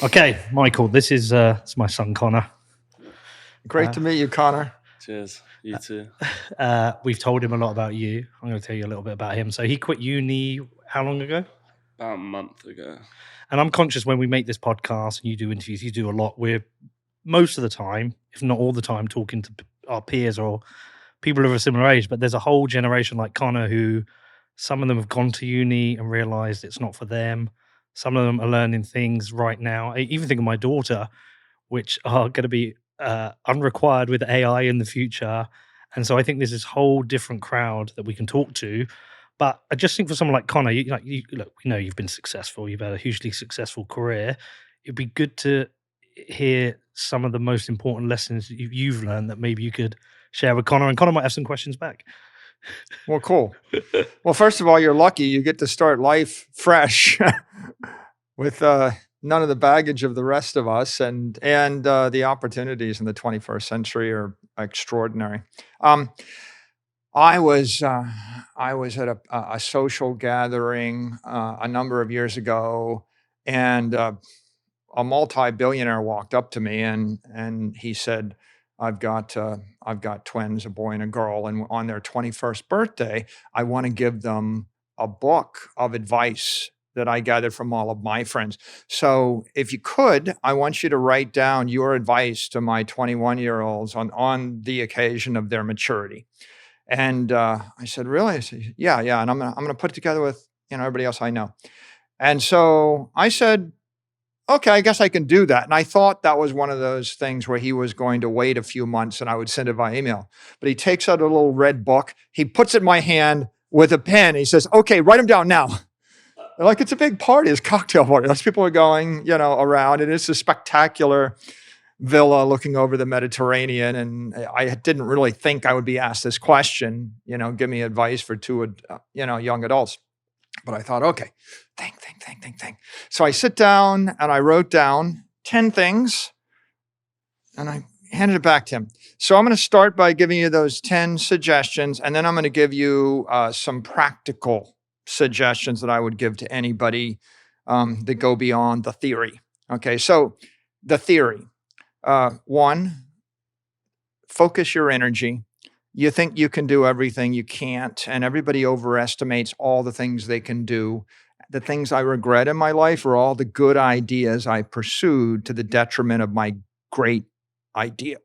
Okay, Michael, this is it's my son, Connor. Great to meet you, Connor. Cheers. You too. We've told him a lot about you. I'm going to tell you a little bit about him. So he quit uni how long ago? About a month ago. And I'm conscious when we make this podcast and you do interviews, you do a lot. We're most of the time, if not all the time, talking to our peers or people of a similar age. But there's a whole generation like Connor who some of them have gone to uni and realized it's not for them. Some of them are learning things right now. I even think of my daughter, which are going to be unrequired with AI in the future. And so I think there's this whole different crowd that we can talk to. But I just think for someone like Connor, look, we know you've been successful. You've had a hugely successful career. It'd be good to hear some of the most important lessons you've learned that maybe you could share with Connor. And Connor might have some questions back. Well, cool. Well, first of all, you're lucky. You get to start life fresh with none of the baggage of the rest of us, and the opportunities in the 21st century are extraordinary. I was at a social gathering a number of years ago, and a multi-billionaire walked up to me and he said, I've got twins, a boy and a girl, and on their 21st birthday, I want to give them a book of advice that I gathered from all of my friends. So if you could, I want you to write down your advice to my 21-year-olds on the occasion of their maturity. And I said, really? I said, yeah. And I'm gonna put it together with everybody else I know. And so I said, okay, I guess I can do that. And I thought that was one of those things where he was going to wait a few months and I would send it by email. But he takes out a little red book. He puts it in my hand with a pen. He says, okay, write them down now. Like it's a big party, it's a cocktail party. Lots of people are going, around. And it's a spectacular villa looking over the Mediterranean. And I didn't really think I would be asked this question, give me advice for two, young adults. But I thought, okay, think. So I sit down and I wrote down 10 things and I handed it back to him. So I'm going to start by giving you those 10 suggestions, and then I'm going to give you some practical suggestions that I would give to anybody that go beyond the theory. Okay, so the theory. 1, focus your energy. You think you can do everything, you can't, and everybody overestimates all the things they can do. The things I regret in my life are all the good ideas I pursued to the detriment of my great idea.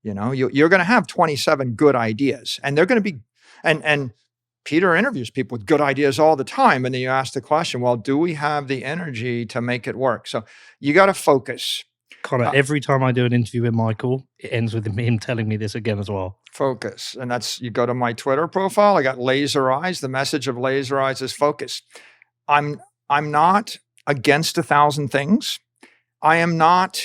You're going to have 27 good ideas, and they're going to be, and Peter interviews people with good ideas all the time, and then you ask the question, well, do we have the energy to make it work? So you got to focus. Connor, every time I do an interview with Michael, it ends with him telling me this again as well. Focus. And you go to my Twitter profile, I got laser eyes. The message of laser eyes is focus. I'm not against 1,000 things. I am not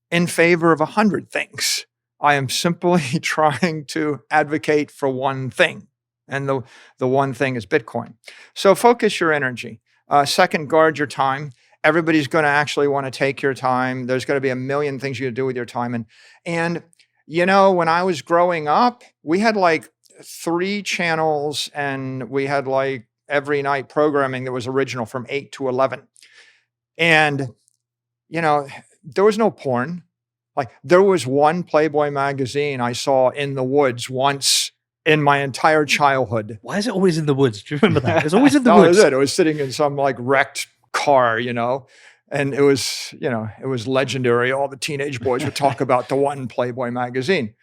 in favor of 100 things. I am simply trying to advocate for one thing. And the one thing is Bitcoin. So focus your energy. Second, guard your time. Everybody's going to actually want to take your time. There's going to be a million things you can do with your time. And when I was growing up, we had like 3 channels and we had like every night programming that was original from 8 to 11. And, there was no porn. Like there was one Playboy magazine I saw in the woods once in my entire childhood. Why is it always in the woods? Do you remember that? It's always in the woods. It was sitting in some like wrecked car, and it was legendary. All the teenage boys would talk about the one Playboy magazine,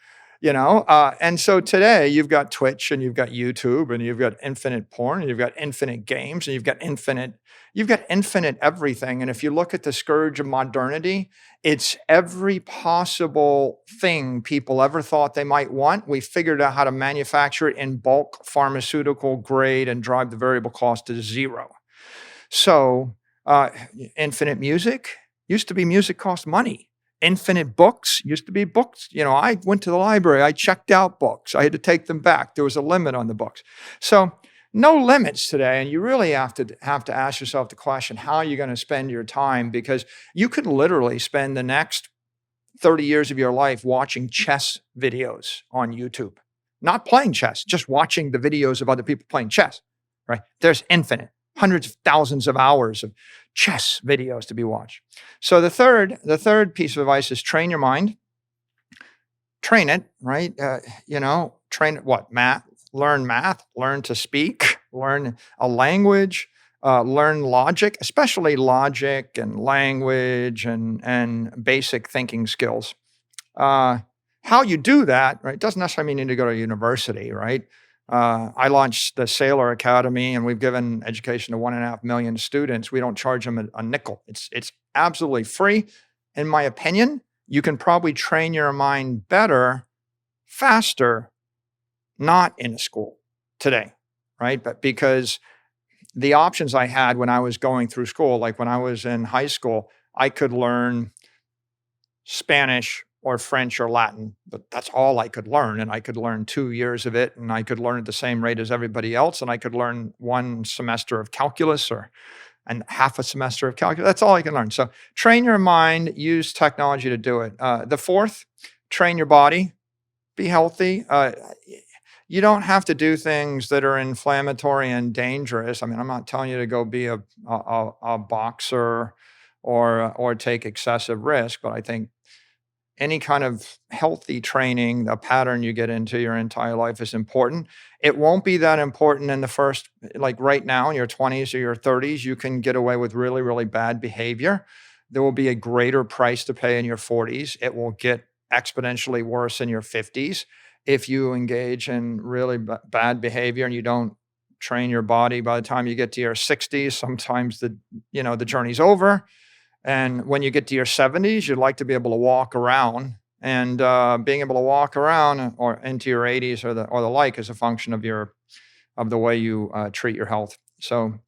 and so today you've got Twitch and you've got YouTube and you've got infinite porn and you've got infinite games and you've got infinite everything. And if you look at the scourge of modernity, it's every possible thing people ever thought they might want. We figured out how to manufacture it in bulk, pharmaceutical grade, and drive the variable cost to 0. So infinite music, used to be music cost money. Infinite books, used to be books. I went to the library, I checked out books. I had to take them back. There was a limit on the books. So no limits today. And you really have to ask yourself the question, how are you going to spend your time? Because you could literally spend the next 30 years of your life watching chess videos on YouTube. Not playing chess, just watching the videos of other people playing chess, right? There's infinite. hundreds of thousands of hours of chess videos to be watched. So the third piece of advice is train your mind. Train it, right? Train it what? Math, learn to speak, learn a language, learn logic, especially logic and language and basic thinking skills. How you do that, right? Doesn't necessarily mean you need to go to university, right? I launched the Saylor Academy, and we've given education to 1.5 million students. We don't charge them a nickel. It's absolutely free. In my opinion, you can probably train your mind better, faster, not in a school today, right? But because the options I had when I was going through school, like when I was in high school, I could learn Spanish or French or Latin, but that's all I could learn. And I could learn 2 years of it, and I could learn at the same rate as everybody else. And I could learn 1 semester of calculus and half a semester of calculus. That's all I can learn. So train your mind, use technology to do it. The fourth, train your body, be healthy. You don't have to do things that are inflammatory and dangerous. I mean, I'm not telling you to go be a boxer or take excessive risk, but I think any kind of healthy training, the pattern you get into your entire life is important. It won't be that important in the first, like right now in your 20s or your 30s, you can get away with really, really bad behavior. There will be a greater price to pay in your 40s. It will get exponentially worse in your 50s. If you engage in really bad behavior and you don't train your body by the time you get to your 60s, sometimes the journey's over. And when you get to your 70s, you'd like to be able to walk around, and being able to walk around or into your 80s or the like is a function of the way you treat your health. So,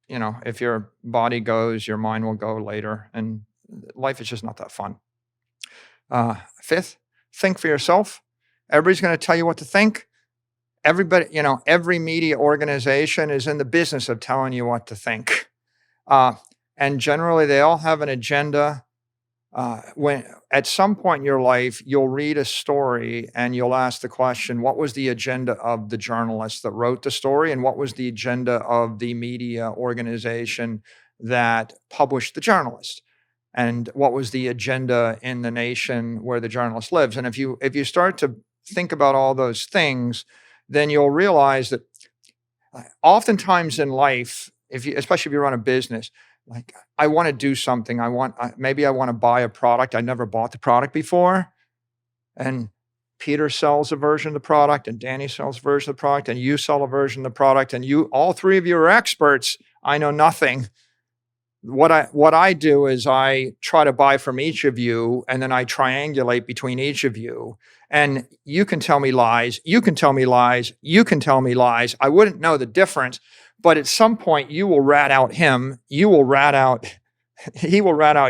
if your body goes, your mind will go later, and life is just not that fun. Fifth, think for yourself. Everybody's going to tell you what to think. Everybody, every media organization is in the business of telling you what to think. And generally, they all have an agenda. When at some point in your life, you'll read a story and you'll ask the question, what was the agenda of the journalist that wrote the story? And what was the agenda of the media organization that published the journalist? And what was the agenda in the nation where the journalist lives? And if you start to think about all those things, then you'll realize that oftentimes in life, especially if you run a business, like I want to do something. Maybe I want to buy a product. I never bought the product before. And Peter sells a version of the product, and Danny sells a version of the product, and you sell a version of the product, and all three of you are experts. I know nothing. What I do is I try to buy from each of you, and then I triangulate between each of you. And you can tell me lies. You can tell me lies. You can tell me lies. I wouldn't know the difference. But at some point, you will rat out him. He will rat out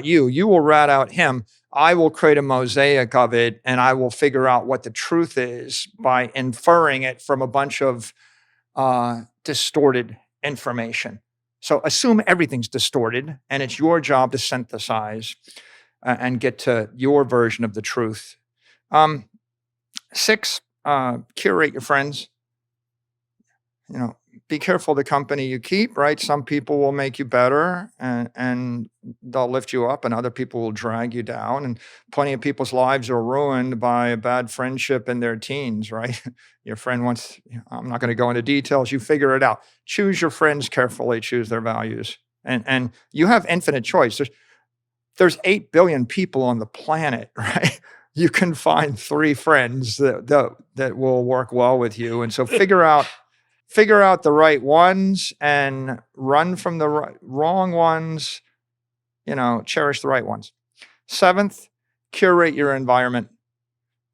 you. You will rat out him. I will create a mosaic of it, and I will figure out what the truth is by inferring it from a bunch of distorted information. So assume everything's distorted, and it's your job to synthesize and get to your version of the truth. 6, curate your friends. Be careful the company you keep, right? Some people will make you better and they'll lift you up, and other people will drag you down. And plenty of people's lives are ruined by a bad friendship in their teens, right? Your friend wants, I'm not going to go into details. You figure it out. Choose your friends carefully, choose their values. And you have infinite choice. There's 8 billion people on the planet, right? You can find 3 friends that will work well with you. And so figure out the right ones and run from the wrong ones, cherish the right ones. 7th, curate your environment.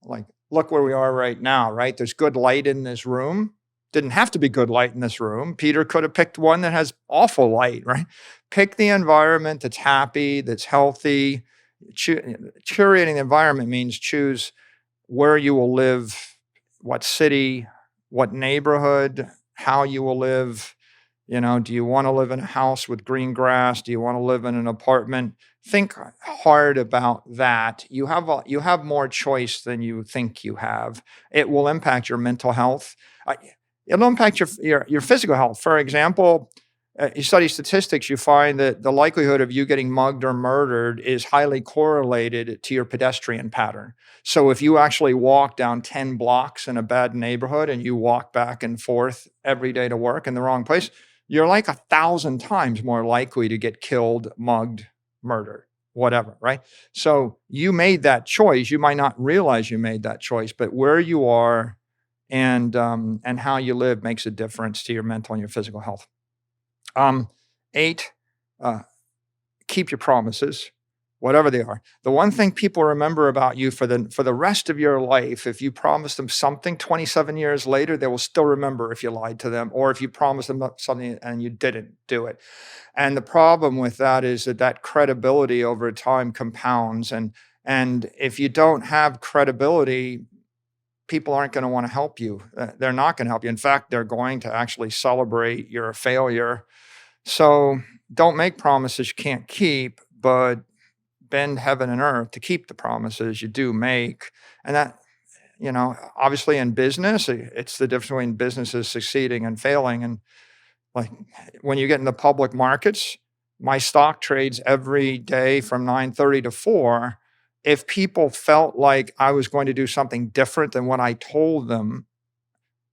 Like, look where we are right now, right? There's good light in this room. Didn't have to be good light in this room. Peter could have picked one that has awful light, right? Pick the environment that's happy, that's healthy. Curating the environment means choose where you will live, what city, what neighborhood, how you will live. Do you want to live in a house with green grass? Do you want to live in an apartment? Think hard about that. You have more choice than you think you have. It will impact your mental health. It'll impact your physical health. For example, you study statistics, you find that the likelihood of you getting mugged or murdered is highly correlated to your pedestrian pattern. So if you actually walk down 10 blocks in a bad neighborhood and you walk back and forth every day to work in the wrong place, you're like 1,000 times more likely to get killed, mugged, murdered, whatever, right? So you made that choice. You might not realize you made that choice, but where you are and how you live makes a difference to your mental and your physical health. 8, keep your promises, whatever they are. The one thing people remember about you for the rest of your life, if you promised them something 27 years later, they will still remember if you lied to them, or if you promised them something and you didn't do it. And the problem with that is that credibility over time compounds. And if you don't have credibility, people aren't going to want to help you. They're not going to help you. In fact, they're going to actually celebrate your failure. So don't make promises you can't keep, but bend heaven and earth to keep the promises you do make. And that, obviously in business, it's the difference between businesses succeeding and failing. And like when you get in the public markets, my stock trades every day from 9:30 to 4. If people felt like I was going to do something different than what I told them,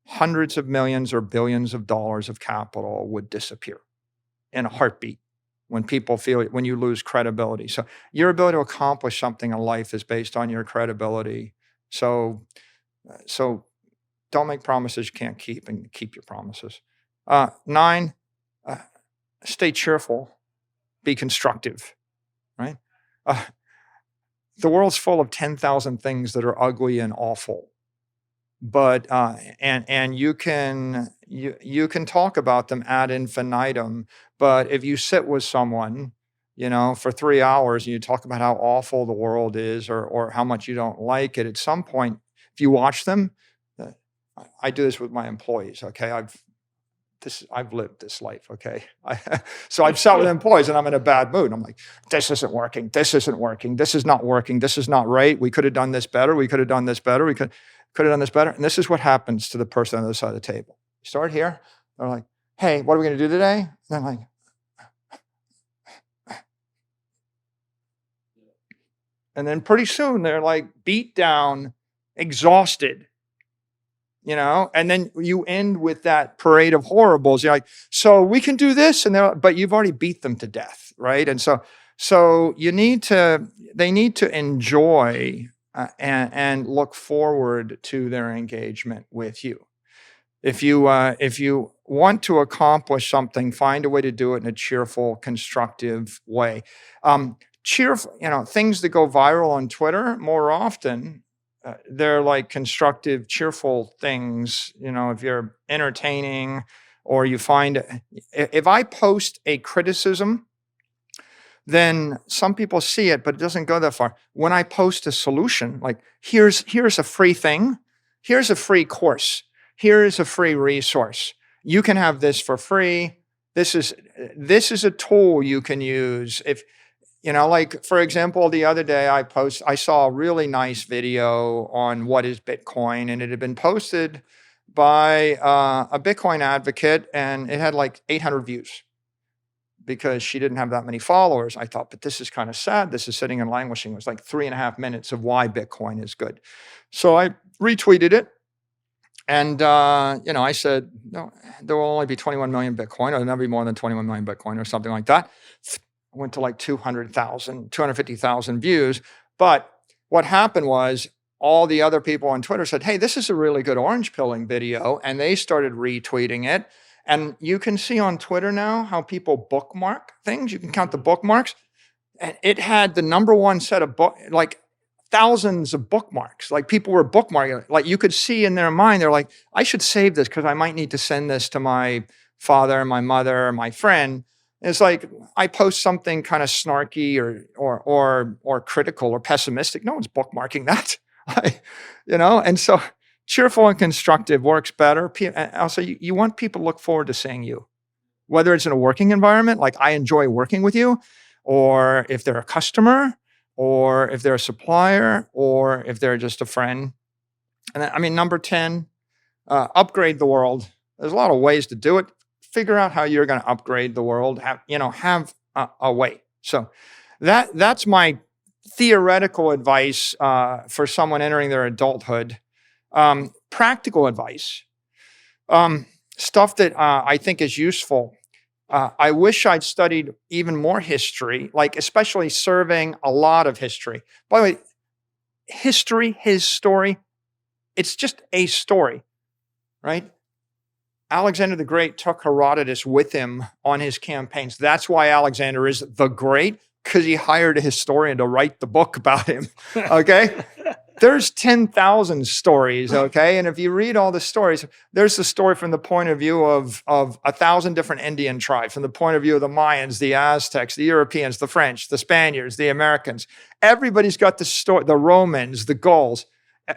hundreds of millions or billions of dollars of capital would disappear in a heartbeat when you lose credibility. So your ability to accomplish something in life is based on your credibility. So don't make promises you can't keep, and keep your promises. 9, stay cheerful, be constructive, right? The world's full of 10,000 things that are ugly and awful. But and you can talk about them ad infinitum, but if you sit with someone, for 3 hours and you talk about how awful the world is or how much you don't like it, at some point, if you watch them, I do this with my employees. Okay, I've lived this life. Okay, so I've sat with employees and I'm in a bad mood. I'm like, this isn't working. This isn't working. This is not working. This is not right. We could have done this better. We could have done this better. We could have done this better. And this is what happens to the person on the other side of the table. You start here. They're like, hey, what are we going to do today? And they're like, and then pretty soon they're like beat down, exhausted, and then you end with that parade of horribles. You're like, so we can do this, but you've already beat them to death, right? And so they need to enjoy and look forward to their engagement with you. If you want to accomplish something, find a way to do it in a cheerful, constructive way. Cheerful, things that go viral on Twitter more often, they're like constructive, cheerful things. If you're entertaining, or you find, if I post a criticism, then some people see it, but it doesn't go that far. When I post a solution, like here's a free thing, here's a free course, here's a free resource. You can have this for free. This is a tool you can use. If like for example, the other day I saw a really nice video on what is Bitcoin, and it had been posted by a Bitcoin advocate, and it had like 800 views because she didn't have that many followers. I thought, but this is kind of sad. This is sitting and languishing. It was like 3.5 minutes of why Bitcoin is good. So I retweeted it. And, I said, no, there will only be 21 million Bitcoin, or there'll never be more than 21 million Bitcoin or something like that. Went to like 250,000 views. But what happened was all the other people on Twitter said, hey, this is a really good orange pilling video. And they started retweeting it. And you can see on Twitter now how people bookmark things. You can count the bookmarks. And it had the number one set of like thousands of bookmarks. Like people were bookmarking it. Like you could see in their mind, they're like, I should save this because I might need to send this to my father, my mother, my friend. And it's like I post something kind of snarky or critical or pessimistic. No one's bookmarking that. And so cheerful and constructive works better. Also, you want people to look forward to seeing you, whether it's in a working environment, like I enjoy working with you, or if they're a customer, or if they're a supplier, or if they're just a friend. And then, number 10, upgrade the world. There's a lot of ways to do it. figure out how you're going to upgrade the world. Have a way. So that's my theoretical advice for someone entering their adulthood. Practical advice, stuff that I think is useful. I wish I'd studied even more history, like especially serving a lot of history. By the way, history, his story, it's just a story, right? Alexander the Great took Herodotus with him on his campaigns. That's why Alexander is the Great, because he hired a historian to write the book about him, okay? There's 10,000 stories, okay? And if you read all the stories, there's the story from the point of view of 1,000 different Indian tribes, from the point of view of the Mayans, the Aztecs, the Europeans, the French, the Spaniards, the Americans. Everybody's got the story, the Romans, the Gauls,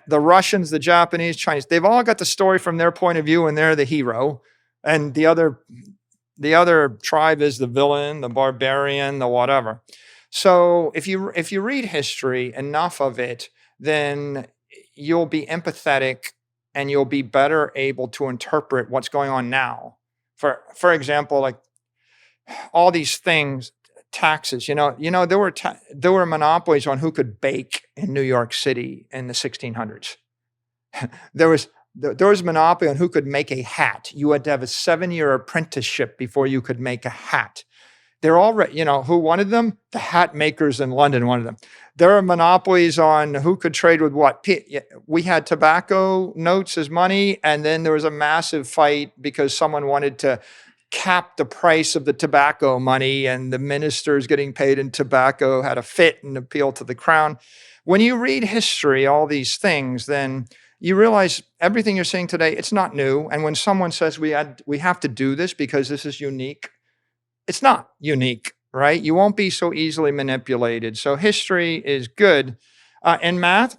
the Russians, the Japanese, Chinese. They've all got the story from their point of view, and they're the hero. And the other tribe is the villain, the barbarian, the whatever. So if you read history, enough of it, then you'll be empathetic and you'll be better able to interpret what's going on now. For example, like all these things, taxes, there were monopolies on who could bake in New York City in the 1600s. There was a monopoly on who could make a hat. You had to have a 7-year apprenticeship before you could make a hat. They're all, who wanted them? The hat makers in London wanted them. There are monopolies on who could trade with what. We had tobacco notes as money, and then there was a massive fight because someone wanted to cap the price of the tobacco money, and the ministers getting paid in tobacco had a fit and appeal to the crown. When you read history, all these things, then you realize everything you're seeing today, it's not new. And when someone says we have to do this because this is unique, it's not unique, right? You won't be so easily manipulated. So history is good. In math,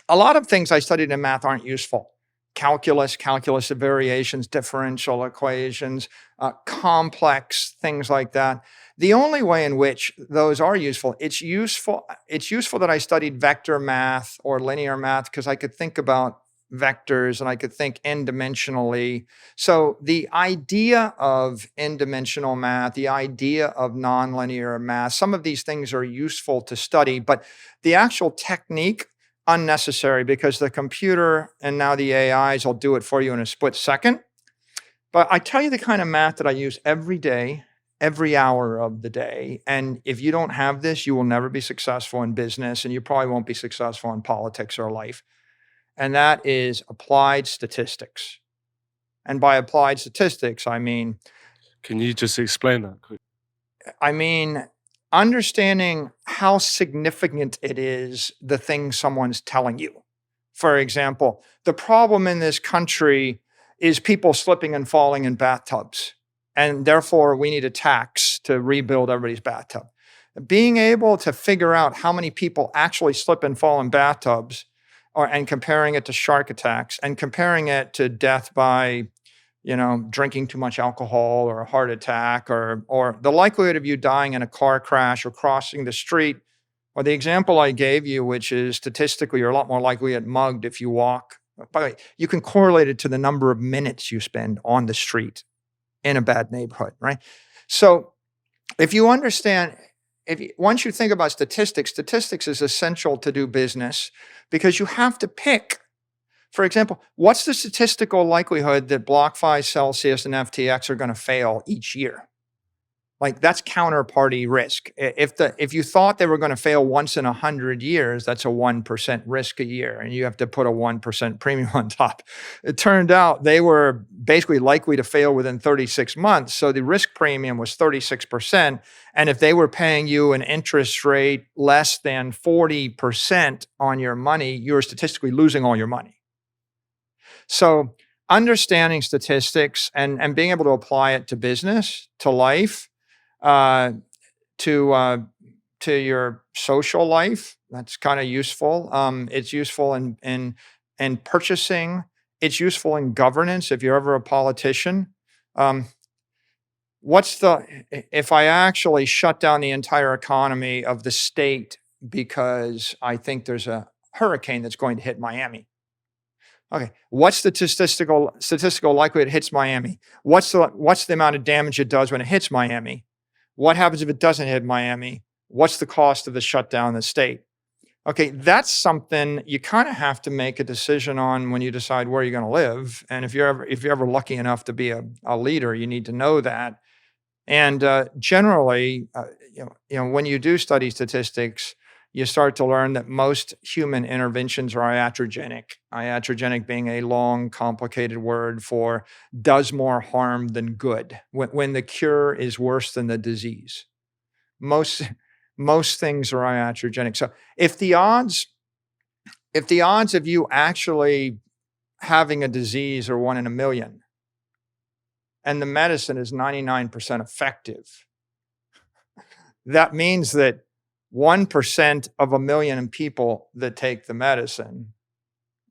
a lot of things I studied in math aren't useful. Calculus of variations, differential equations, complex things like that. The only way in which those are useful, it's useful that I studied vector math or linear math because I could think about vectors and I could think n-dimensionally. So the idea of n-dimensional math, the idea of nonlinear math, some of these things are useful to study, but the actual technique, unnecessary, because the computer and now the AIs will do it for you in a split second. But I tell you the kind of math that I use every day, every hour of the day. And if you don't have this, you will never be successful in business, and you probably won't be successful in politics or life. And that is applied statistics. And by applied statistics, I mean... Can you just explain that quickly? I mean, understanding how significant it is, the thing someone's telling you. For example, the problem in this country is people slipping and falling in bathtubs. And therefore, we need a tax to rebuild everybody's bathtub. Being able to figure out how many people actually slip and fall in bathtubs, and comparing it to shark attacks, and comparing it to death by, drinking too much alcohol or a heart attack, or the likelihood of you dying in a car crash or crossing the street, or the example I gave you, which is statistically you're a lot more likely to get mugged if you walk. By the way, you can correlate it to the number of minutes you spend on the street in a bad neighborhood, right? So if you understand... Once you think about statistics is essential to do business because you have to pick. For example, what's the statistical likelihood that BlockFi, Celsius, and FTX are going to fail each year? Like that's counterparty risk. If you thought they were going to fail once in 100 years, that's a 1% risk a year, and you have to put a 1% premium on top. It turned out they were basically likely to fail within 36 months, so the risk premium was 36%, and if they were paying you an interest rate less than 40% on your money, you were statistically losing all your money. So understanding statistics and being able to apply it to business, to life, to your social life, that's kind of useful. It's useful in purchasing. It's useful in governance. If you're ever a politician, if I actually shut down the entire economy of the state because I think there's a hurricane that's going to hit Miami, Okay, what's the statistical likelihood it hits Miami? What's the amount of damage it does when it hits Miami? What happens if it doesn't hit Miami? What's the cost of the shutdown of the state? Okay, that's something you kind of have to make a decision on when you decide where you're going to live. And if you're ever lucky enough to be a leader, you need to know that. And generally, when you do study statistics, you start to learn that most human interventions are iatrogenic. Iatrogenic being a long, complicated word for does more harm than good. When the cure is worse than the disease, most things are iatrogenic. So if the odds of you actually having a disease are 1 in a million, and the medicine is 99% effective, that means that 1% of a million people that take the medicine,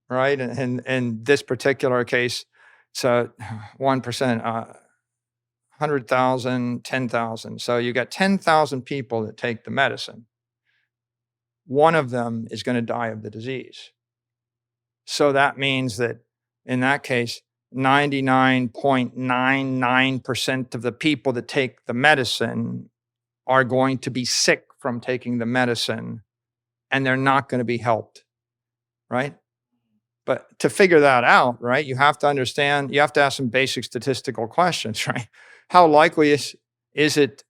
right? And in this particular case, so 1%, 100,000, 10,000. So you got 10,000 people that take the medicine. One of them is going to die of the disease. So that means that in that case, 99.99% of the people that take the medicine are going to be sick from taking the medicine, and they're not going to be helped, right? But to figure that out, right, you have to understand, you have to ask some basic statistical questions, right? How likely is it,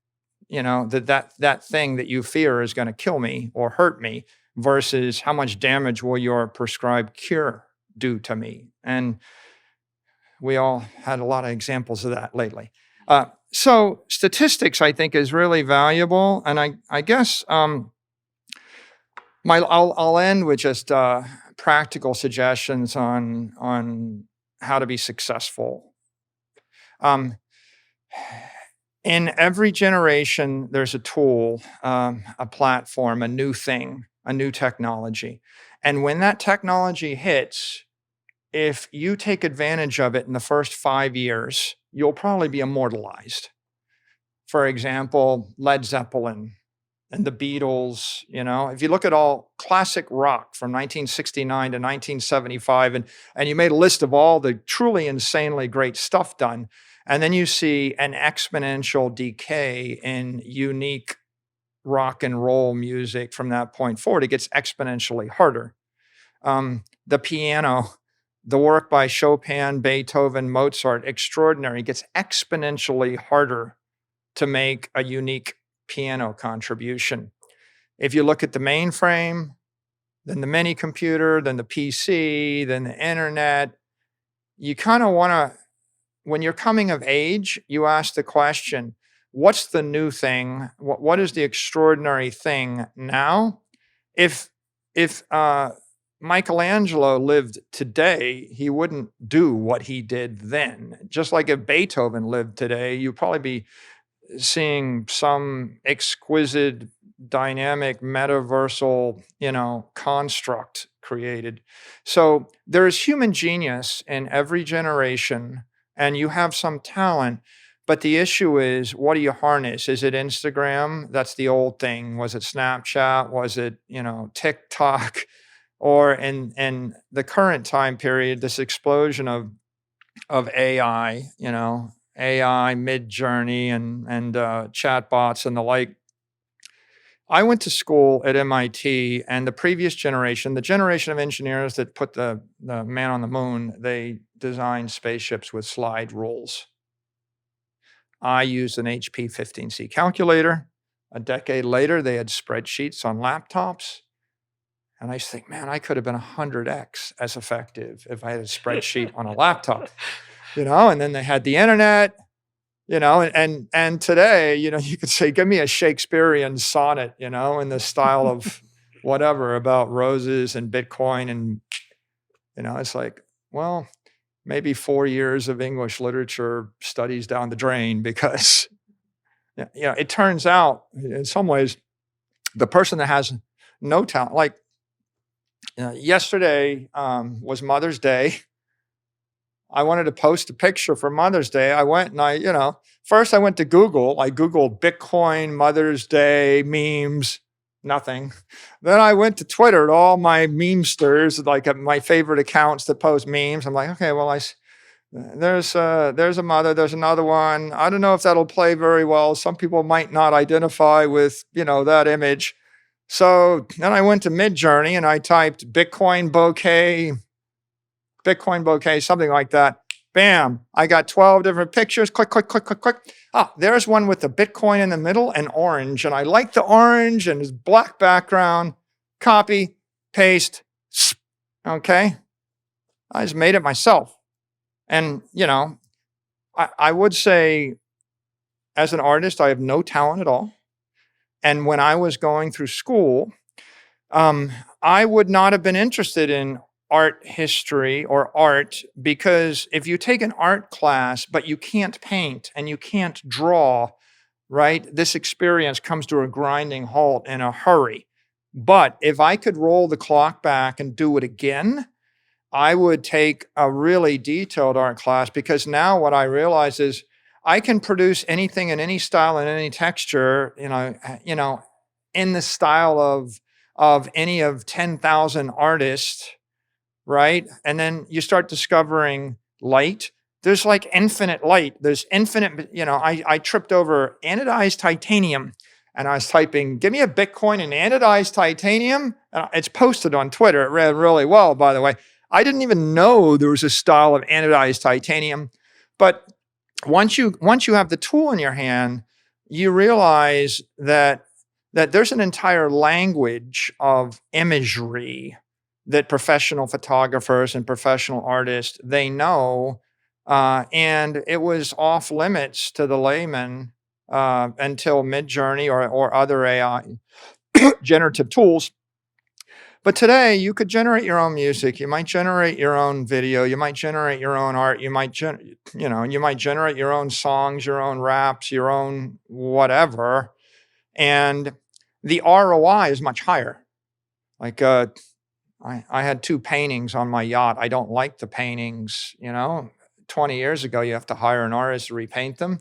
that thing that you fear is going to kill me or hurt me versus how much damage will your prescribed cure do to me? And we all had a lot of examples of that lately. So statistics, I think, is really valuable. And I guess I'll end with just practical suggestions on how to be successful. In every generation, there's a tool, a platform, a new thing, a new technology. And when that technology hits, if you take advantage of it in the first 5 years, you'll probably be immortalized. For example, Led Zeppelin and the Beatles, if you look at all classic rock from 1969 to 1975, and you made a list of all the truly insanely great stuff done, and then you see an exponential decay in unique rock and roll music from that point forward, it gets exponentially harder. The piano, the work by Chopin, Beethoven, Mozart, extraordinary, gets exponentially harder to make a unique piano contribution. If you look at the mainframe, then the mini computer, then the PC, then the internet, you kind of want to, when you're coming of age, you ask the question, what's the new thing? What is the extraordinary thing now? If Michelangelo lived today, he wouldn't do what he did then. Just like if Beethoven lived today, you'd probably be seeing some exquisite, dynamic, metaversal, construct created. So there is human genius in every generation, and you have some talent. But the issue is, what do you harness? Is it Instagram? That's the old thing. Was it Snapchat? Was it, TikTok? Or in the current time period, this explosion of AI, AI, Mid-Journey, and chatbots and the like. I went to school at MIT, and the previous generation, the generation of engineers that put the man on the moon, they designed spaceships with slide rules. I used an HP 15C calculator. A decade later, they had spreadsheets on laptops. And I think, man, I could have been 100x as effective if I had a spreadsheet on a laptop, and then they had the internet, and today, you could say, give me a Shakespearean sonnet, in the style of whatever about roses and Bitcoin. And, it's like, well, maybe 4 years of English literature studies down the drain because, it turns out in some ways, the person that has no talent, like, yesterday was Mother's Day. I wanted to post a picture for Mother's Day. I went and first I went to Google. I Googled Bitcoin, Mother's Day, memes. nothing. Then I went to Twitter to all my memesters, like my favorite accounts that post memes. I'm like, okay, well, there's a mother, there's another one. I don't know if that'll play very well. Some people might not identify with, that image. So then I went to Midjourney and I typed Bitcoin bouquet, something like that. Bam, I got 12 different pictures. Click, click, click, click, click. There's one with the Bitcoin in the middle and orange. And I like the orange and his black background. Copy, paste. Okay. I just made it myself. And, I would say as an artist, I have no talent at all. And when I was going through school, I would not have been interested in art history or art, because if you take an art class, but you can't paint and you can't draw, right? This experience comes to a grinding halt in a hurry. But if I could roll the clock back and do it again, I would take a really detailed art class, because now what I realize is I can produce anything in any style and any texture, in the style of any of 10,000 artists, right? And then you start discovering light. There's like infinite light. There's infinite, I tripped over anodized titanium and I was typing, give me a Bitcoin in anodized titanium. It's posted on Twitter. It read really well, by the way. I didn't even know there was a style of anodized titanium. But once you have the tool in your hand, you realize that there's an entire language of imagery that professional photographers and professional artists, they know, and it was off limits to the layman until Midjourney or other AI generative tools. But today, you could generate your own music. You might generate your own video. You might generate your own art. You might generate your own songs, your own raps, your own whatever. And the ROI is much higher. Like I had 2 paintings on my yacht. I don't like the paintings, 20 years ago, you have to hire an artist to repaint them.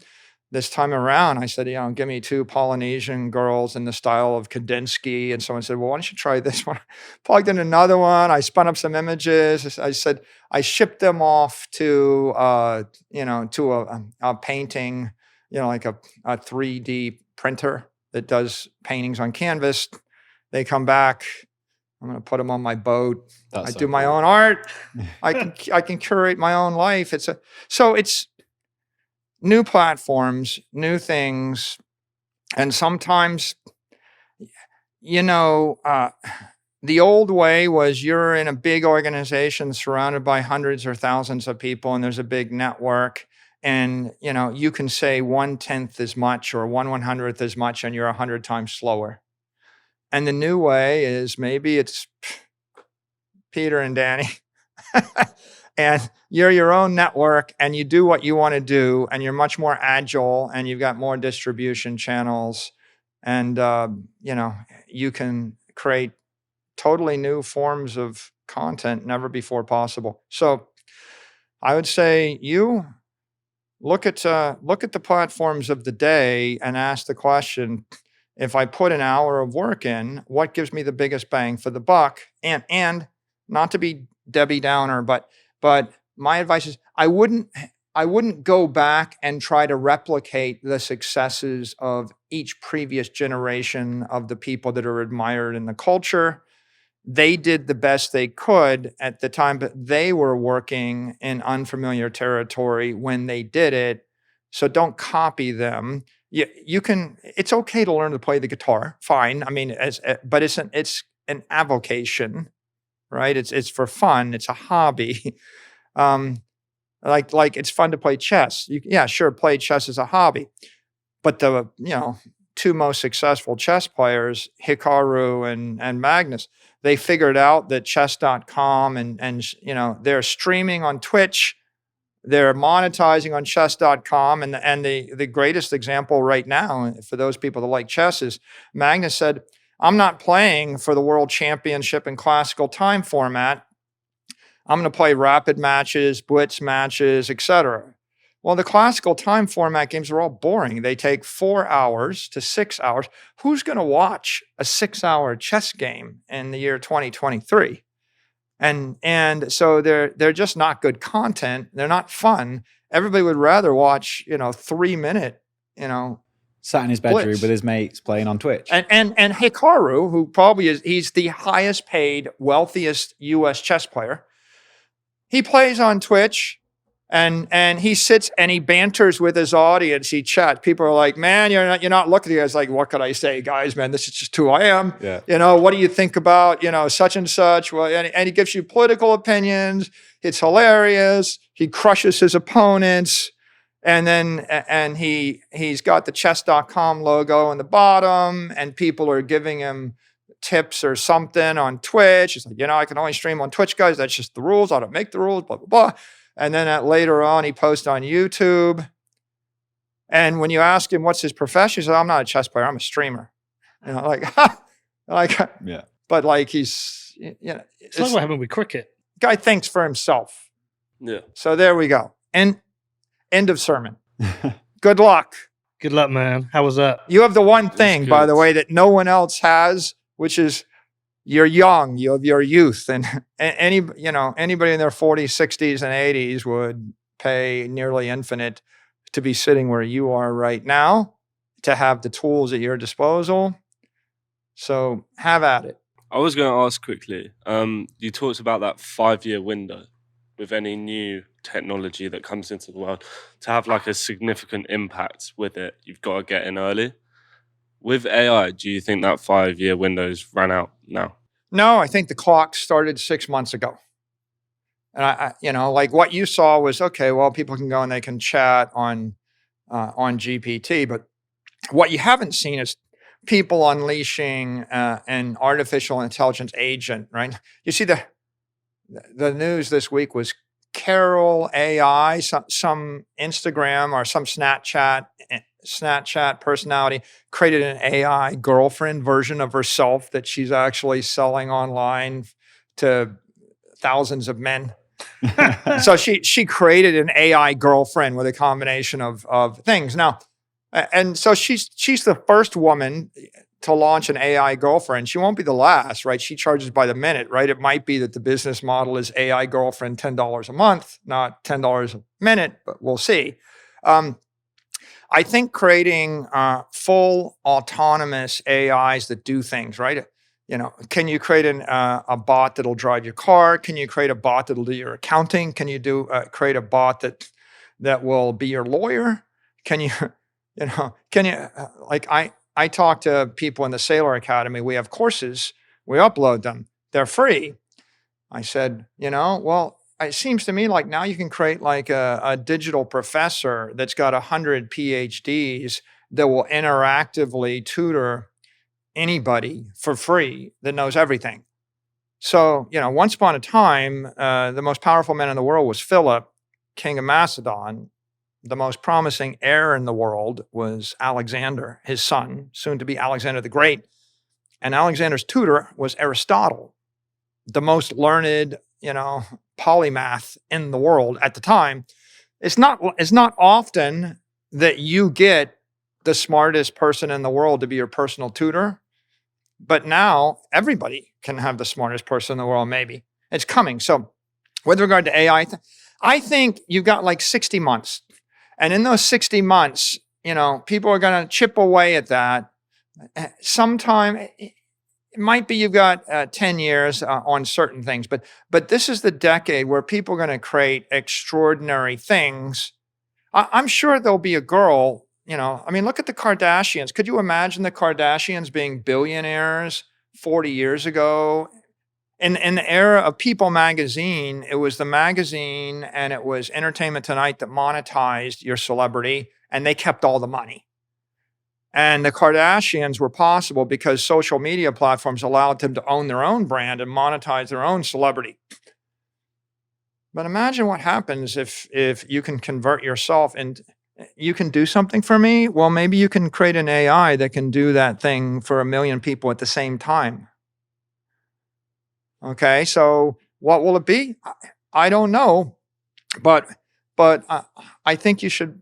This time around, I said, give me 2 Polynesian girls in the style of Kandinsky. And someone said, well, why don't you try this one? Plugged in another one. I spun up some images. I said, I shipped them off to, to a painting, like a 3D printer that does paintings on canvas. They come back. I'm going to put them on my boat. I do my own art. I can curate my own life. So it's new platforms, new things, and sometimes, the old way was you're in a big organization surrounded by hundreds or thousands of people, and there's a big network, and you can say 1/10 as much or 1/100th as much, and you're 100 times slower. And the new way is maybe it's Peter and Danny, and you're your own network and you do what you want to do, and you're much more agile and you've got more distribution channels, and, you can create totally new forms of content never before possible. So I would say you look at the platforms of the day and ask the question, if I put an hour of work in, what gives me the biggest bang for the buck? And not to be Debbie Downer, but my advice is I wouldn't go back and try to replicate the successes of each previous generation of the people that are admired in the culture. They did the best they could at the time, but they were working in unfamiliar territory when they did it. So don't copy them. You can. It's okay to learn to play the guitar. Fine. I mean, but it's an avocation, right? It's for fun. It's a hobby. Like it's fun to play chess. Sure, play chess is a hobby. But the 2 most successful chess players, Hikaru and Magnus, they figured out that chess.com and they're streaming on Twitch. They're monetizing on chess.com. And the greatest example right now for those people that like chess is Magnus said, I'm not playing for the world championship in classical time format. I'm going to play rapid matches, blitz matches, etc. Well, the classical time format games are all boring. They take 4 hours to 6 hours. Who's going to watch a 6-hour chess game in the year 2023? And so they're just not good content. They're not fun. Everybody would rather watch 3-minute sat in his bedroom blitz. with his mates playing on Twitch. And Hikaru, who probably he's the highest paid, wealthiest US chess player. He plays on Twitch and he sits and he banters with his audience. He chats. People are like, man, you're not looking at you. It's like, what can I say, guys, man? This is just who I am. Yeah. What do you think about, such and such? Well, and he gives you political opinions. It's hilarious. He crushes his opponents. And he's got the chess.com logo on the bottom, and people are giving him tips or something on Twitch. He's like, I can only stream on Twitch, guys. That's just the rules. I don't make the rules, blah, blah, blah. And then later on, he posts on YouTube. And when you ask him what's his profession, he says, I'm not a chess player. I'm a streamer. Yeah. But like he's, It's like what happened with cricket. Guy thinks for himself. Yeah. So there we go. And end of sermon. Good luck. Good luck, man. How was that? You have the one thing, by good. the way, that no one else has, which is you're young. You have your youth, and anybody in their 40s, 60s, and 80s would pay nearly infinite to be sitting where you are right now, to have the tools at your disposal. So have at it. I was going to ask quickly. You talked about that 5-year window with any new technology that comes into the world to have like a significant impact with it. You've got to get in early. With AI, do you think that 5-year window's ran out now? No, I think the clock started 6 months ago. And I like what you saw was, okay, well, people can go and they can chat on GPT, but what you haven't seen is people unleashing an artificial intelligence agent, right? You see the news this week was Carol AI, some Instagram or some Snapchat personality created an AI girlfriend version of herself that she's actually selling online to thousands of men. So she created an AI girlfriend with a combination of things. Now, and so she's the first woman to launch an AI girlfriend. She won't be the last, right? She charges by the minute, right? It might be that the business model is AI girlfriend $10 a month, not $10 a minute, but we'll see. I think creating full autonomous AIs that do things, right? Can you create a bot that'll drive your car? Can you create a bot that'll do your accounting? Can you create a bot that will be your lawyer? Can you I talk to people in the Saylor Academy. We have courses. We upload them. They're free. I said, well, it seems to me like now you can create like a digital professor that's got 100 PhDs that will interactively tutor anybody for free that knows everything. So, once upon a time, the most powerful man in the world was Philip, king of Macedon. The most promising heir in the world was Alexander, his son, soon to be Alexander the Great. And Alexander's tutor was Aristotle, the most learned, polymath in the world at the time. It's not often that you get the smartest person in the world to be your personal tutor, but now everybody can have the smartest person in the world, maybe. It's coming. So with regard to AI, I think you've got like 60 months. And in those 60 months, people are going to chip away at that. Sometime, it might be you've got 10 years on certain things, but this is the decade where people are going to create extraordinary things. I'm sure there'll be a girl, look at the Kardashians. Could you imagine the Kardashians being billionaires 40 years ago? In the era of People magazine, it was the magazine and it was Entertainment Tonight that monetized your celebrity, and they kept all the money. And the Kardashians were possible because social media platforms allowed them to own their own brand and monetize their own celebrity. But imagine what happens if you can convert yourself and you can do something for me. Well, maybe you can create an AI that can do that thing for 1 million people at the same time. Okay, so what will it be? I don't know, but but I think you should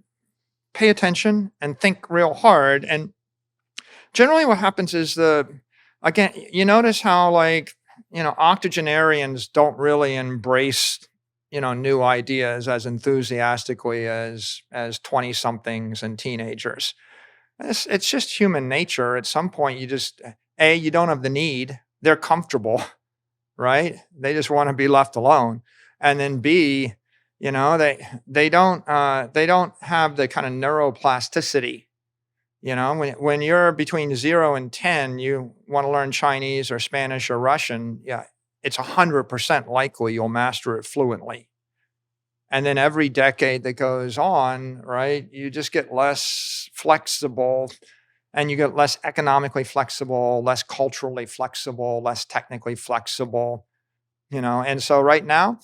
pay attention and think real hard. And generally what happens is again, you notice how octogenarians don't really embrace, new ideas as enthusiastically as 20 somethings and teenagers. It's just human nature. At some point you just, you don't have the need. They're comfortable, right? They just want to be left alone. And then B, they don't have the kind of neuroplasticity. When you're between 0 and 10, you want to learn Chinese or Spanish or Russian. Yeah, it's 100% likely you'll master it fluently. And then every decade that goes on, right, you just get less flexible, and you get less economically flexible, less culturally flexible, less technically flexible, And so right now,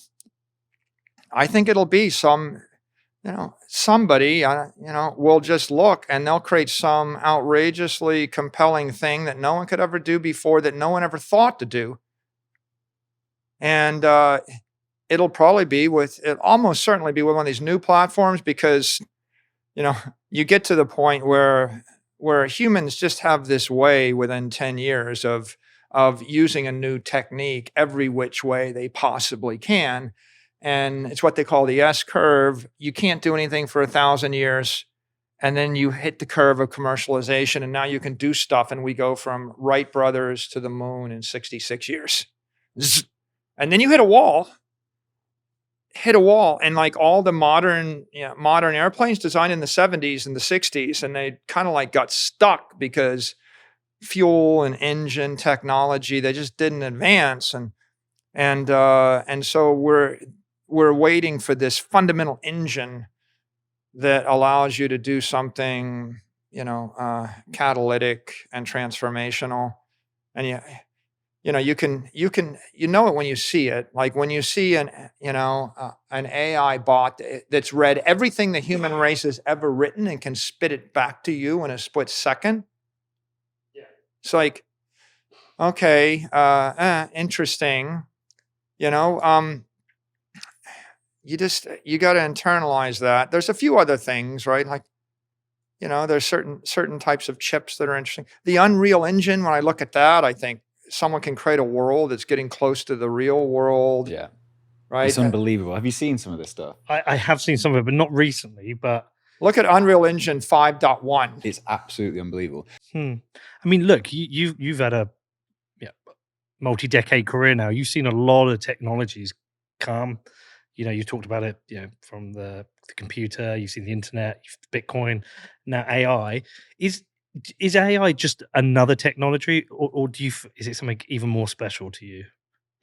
I think it'll be somebody, will just look and they'll create some outrageously compelling thing that no one could ever do before, that no one ever thought to do. And it'll almost certainly be with one of these new platforms, because, you get to the point where humans just have this way within 10 years of using a new technique every which way they possibly can. And it's what they call the S curve. You can't do anything for 1,000 years. And then you hit the curve of commercialization, and now you can do stuff. And we go from Wright brothers to the moon in 66 years. And then you hit a wall. And like all the modern airplanes designed in the 70s and the 60s, and they kind of got stuck because fuel and engine technology, they just didn't advance. And so we're waiting for this fundamental engine that allows you to do something, catalytic and transformational. And you know it when you see it. Like when you see an AI bot that's read everything the human race has ever written and can spit it back to you in a split second. Yeah. It's like, okay, interesting. You got to internalize that. There's a few other things, right? Like, there's certain types of chips that are interesting. The Unreal Engine, when I look at that, I think someone can create a world that's getting close to the real world. Yeah. Right. It's unbelievable. Have you seen some of this stuff? I have seen some of it, but not recently. But look at Unreal Engine 5.1. It's absolutely unbelievable. I mean, look, you've had a multi-decade career now. You've seen a lot of technologies come. You talked about it, from the computer, you've seen the internet, Bitcoin, now AI. Is AI just another technology, or is it something even more special to you?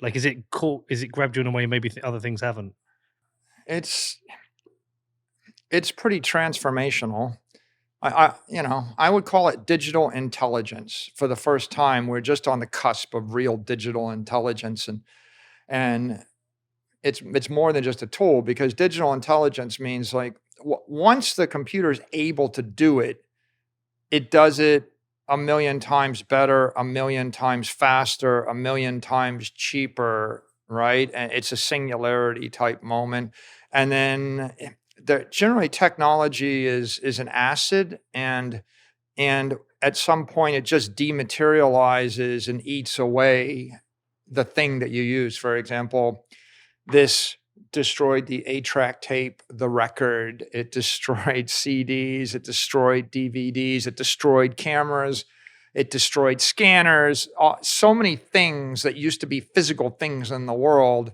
Like, is it cool? Is it grabbed you in a way maybe other things haven't? It's pretty transformational. I would call it digital intelligence. For the first time, we're just on the cusp of real digital intelligence, and it's more than just a tool, because digital intelligence means once the computer is able to do it, it does it 1,000,000 times better, 1,000,000 times faster, 1,000,000 times cheaper, right? And it's a singularity type moment. And then generally technology is an acid, and at some point it just dematerializes and eats away the thing that you use. For example, this destroyed the 8-track tape, the record. It destroyed CDs. It destroyed DVDs. It destroyed cameras. It destroyed scanners. So many things that used to be physical things in the world,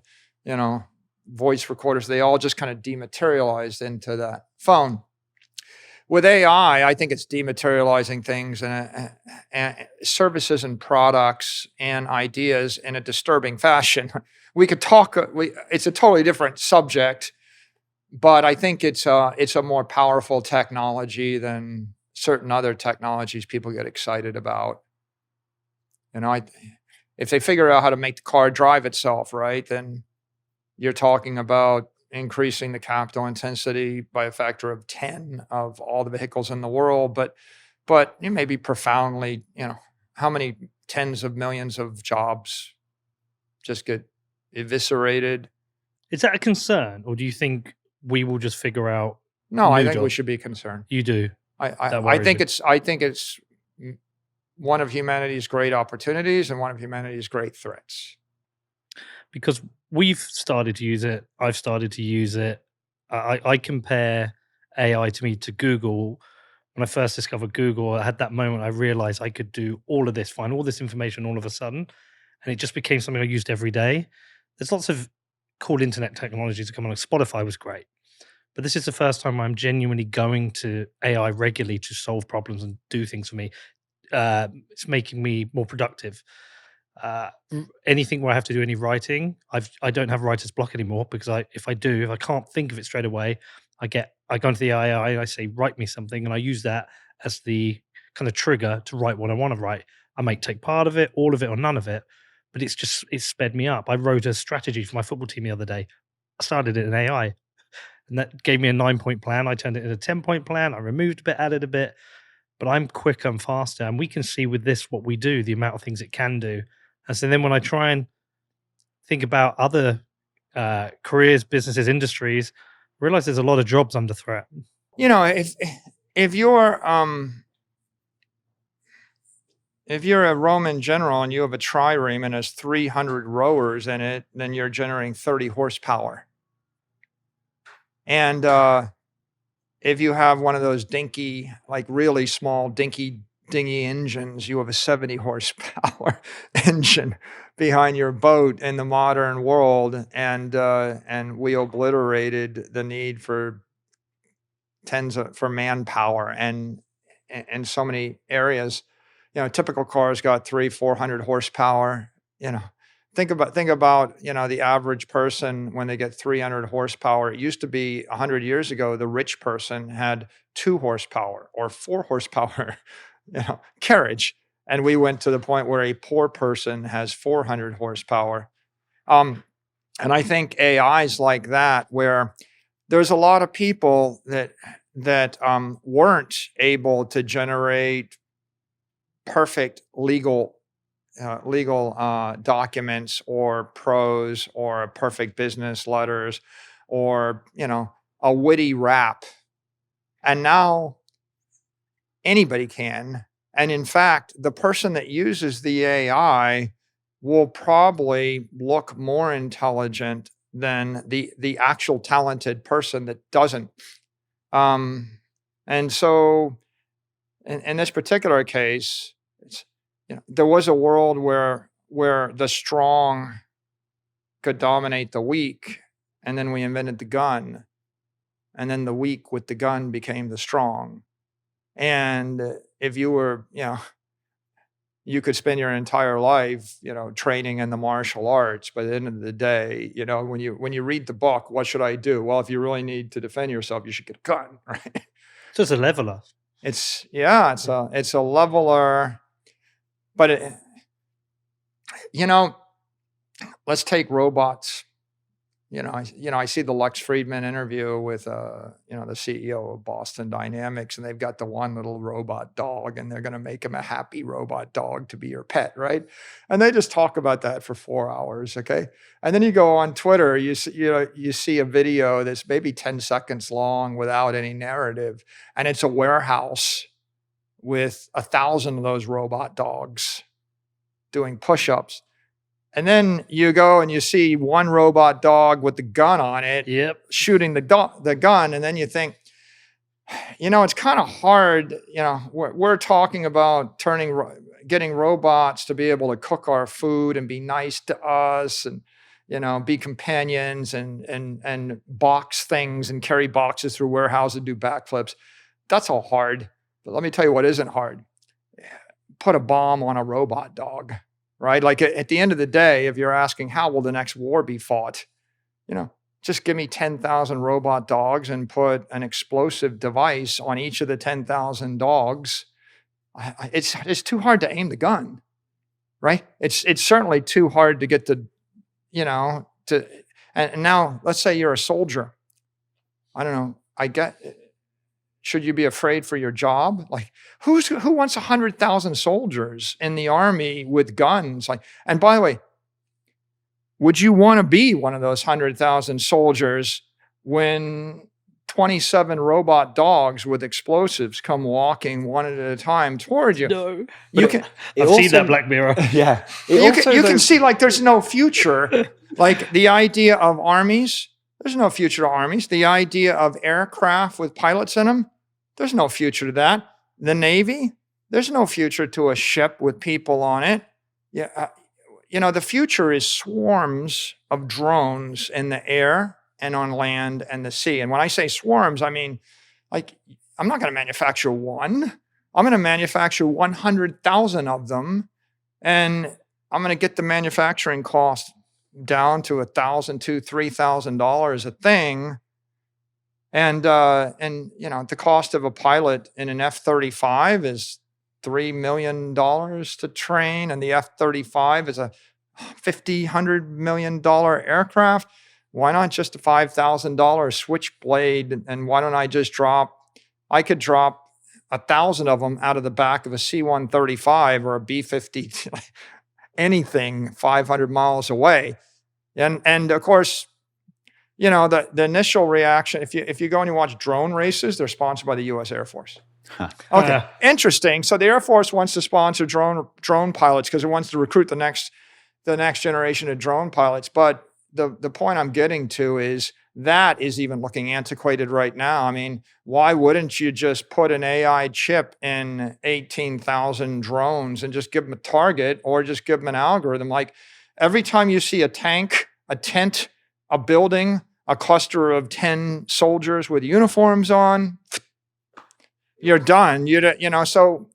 voice recorders, they all just kind of dematerialized into that phone. With AI, I think it's dematerializing things and services and products and ideas in a disturbing fashion. We could talk. It's a totally different subject, but I think it's a more powerful technology than certain other technologies people get excited about. If they figure out how to make the car drive itself, right, then you're talking about increasing the capital intensity by a factor of 10 of all the vehicles in the world. But it may be profoundly, how many tens of millions of jobs just get eviscerated? Is that a concern, or do you think we will just figure out. No, I New think we job. should be concerned. You do. I worries think me. it's one of humanity's great opportunities and one of humanity's great threats. Because we've started to use it. I've started to use it. I compare AI to me to Google. When I first discovered Google, I had that moment I realized I could do all of this, find all this information all of a sudden. And it just became something I used every day. There's lots of cool internet technologies that come on. Like Spotify was great. But this is the first time I'm genuinely going to AI regularly to solve problems and do things for me. It's making me more productive. Anything where I have to do any writing, I don't have writer's block anymore because if I can't think of it straight away, I go into the AI, I say write me something, and I use that as the kind of trigger to write what I want to write. I might take part of it, all of it, or none of it, but it's sped me up. I wrote a strategy for my football team the other day. I started it in AI, and that gave me a 9-point plan. I turned it into a 10-point plan. I removed a bit, added a bit, but I'm quicker and faster, and we can see with this what we do, the amount of things it can do. And so then when I try and think about other careers, businesses, industries, I realize there's a lot of jobs under threat. If you're a Roman general and you have a trireme and has 300 rowers in it, then you're generating 30 horsepower. And if you have one of those dinky, like really small, dingy engines, you have a 70 horsepower engine behind your boat in the modern world. And we obliterated the need for for manpower and so many areas. Typical cars got 300-400 horsepower. Think about the average person when they get 300 horsepower. It used to be 100 years ago, the rich person had 2 horsepower or 4 horsepower, carriage. And we went to the point where a poor person has 400 horsepower. And I think AI is like that, where there's a lot of people that weren't able to generate perfect legal documents or prose or perfect business letters or a witty rap, and now anybody can. And in fact, the person that uses the AI will probably look more intelligent than the actual talented person that doesn't. And so in this particular case, there was a world where the strong could dominate the weak, and then we invented the gun, and then the weak with the gun became the strong. And if you were, you could spend your entire life, training in the martial arts, but at the end of the day, when you read the book, what should I do? Well, if you really need to defend yourself, you should get a gun, right? So it's a leveler. It's a leveler. But let's take robots. I see the Lex Friedman interview with the CEO of Boston Dynamics, and they've got the one little robot dog, and they're going to make him a happy robot dog to be your pet, right? And they just talk about that for 4 hours, okay? And then you go on Twitter, you see a video that's maybe 10 seconds long without any narrative, and it's a warehouse with 1,000 of those robot dogs doing push-ups. And then you go and you see one robot dog with the gun on it, shooting the gun. And then you think, it's kind of hard. We're talking about getting robots to be able to cook our food and be nice to us and, be companions and box things and carry boxes through warehouses and do backflips. That's all hard. But let me tell you what isn't hard. Put a bomb on a robot dog, right? Like at the end of the day, if you're asking how will the next war be fought, just give me 10,000 robot dogs and put an explosive device on each of the 10,000 dogs. It's too hard to aim the gun, right? It's certainly too hard to get and now let's say you're a soldier. I don't know. Should you be afraid for your job? Like, who wants 100,000 soldiers in the army with guns? And by the way, would you want to be one of those 100,000 soldiers when 27 robot dogs with explosives come walking one at a time toward you. No. You can I've seen that Black Mirror. Yeah. you can see like there's no future. Like the idea of armies, there's no future to armies. The idea of aircraft with pilots in them, there's no future to that. The Navy, there's no future to a ship with people on it. Yeah, the future is swarms of drones in the air and on land and the sea. And when I say swarms, I mean, like, I'm not going to manufacture one. I'm going to manufacture 100,000 of them. And I'm going to get the manufacturing cost down to $1,000 to $3,000 a thing. And the cost of a pilot in an F-35 is $3 million to train. And the F-35 is a $100 million aircraft. Why not just a $5,000 switchblade? And why don't I just I could drop 1,000 of them out of the back of a C-135 or a B-50, anything 500 miles away. And of course, the initial reaction, if you go and you watch drone races, they're sponsored by the U.S. Air Force. Huh. Okay, interesting. So the Air Force wants to sponsor drone pilots because it wants to recruit the next generation of drone pilots. But the point I'm getting to is that is even looking antiquated right now. I mean, why wouldn't you just put an AI chip in 18,000 drones and just give them a target, or just give them an algorithm? Like every time you see a tank, a tent, a building, a cluster of 10 soldiers with uniforms on, you're done. So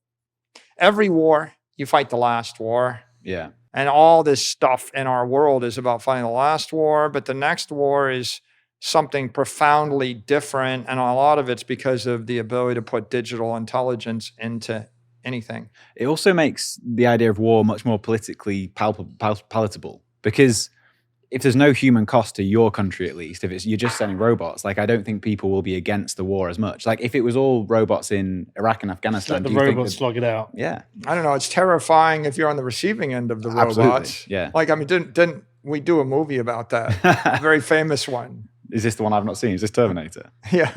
every war, you fight the last war. Yeah. And all this stuff in our world is about fighting the last war, but the next war is something profoundly different. And a lot of it's because of the ability to put digital intelligence into anything. It also makes the idea of war much more politically palatable, because if there's no human cost to your country, at least, if you're just sending robots, like I don't think people will be against the war as much. Like if it was all robots in Iraq and Afghanistan, Let the robots slug it out. Yeah. I don't know. It's terrifying if you're on the receiving end of the Absolutely. robots. Yeah. Like, I mean, didn't we do a movie about that? A very famous one. Is this the one I've not seen? Is this Terminator? Yeah.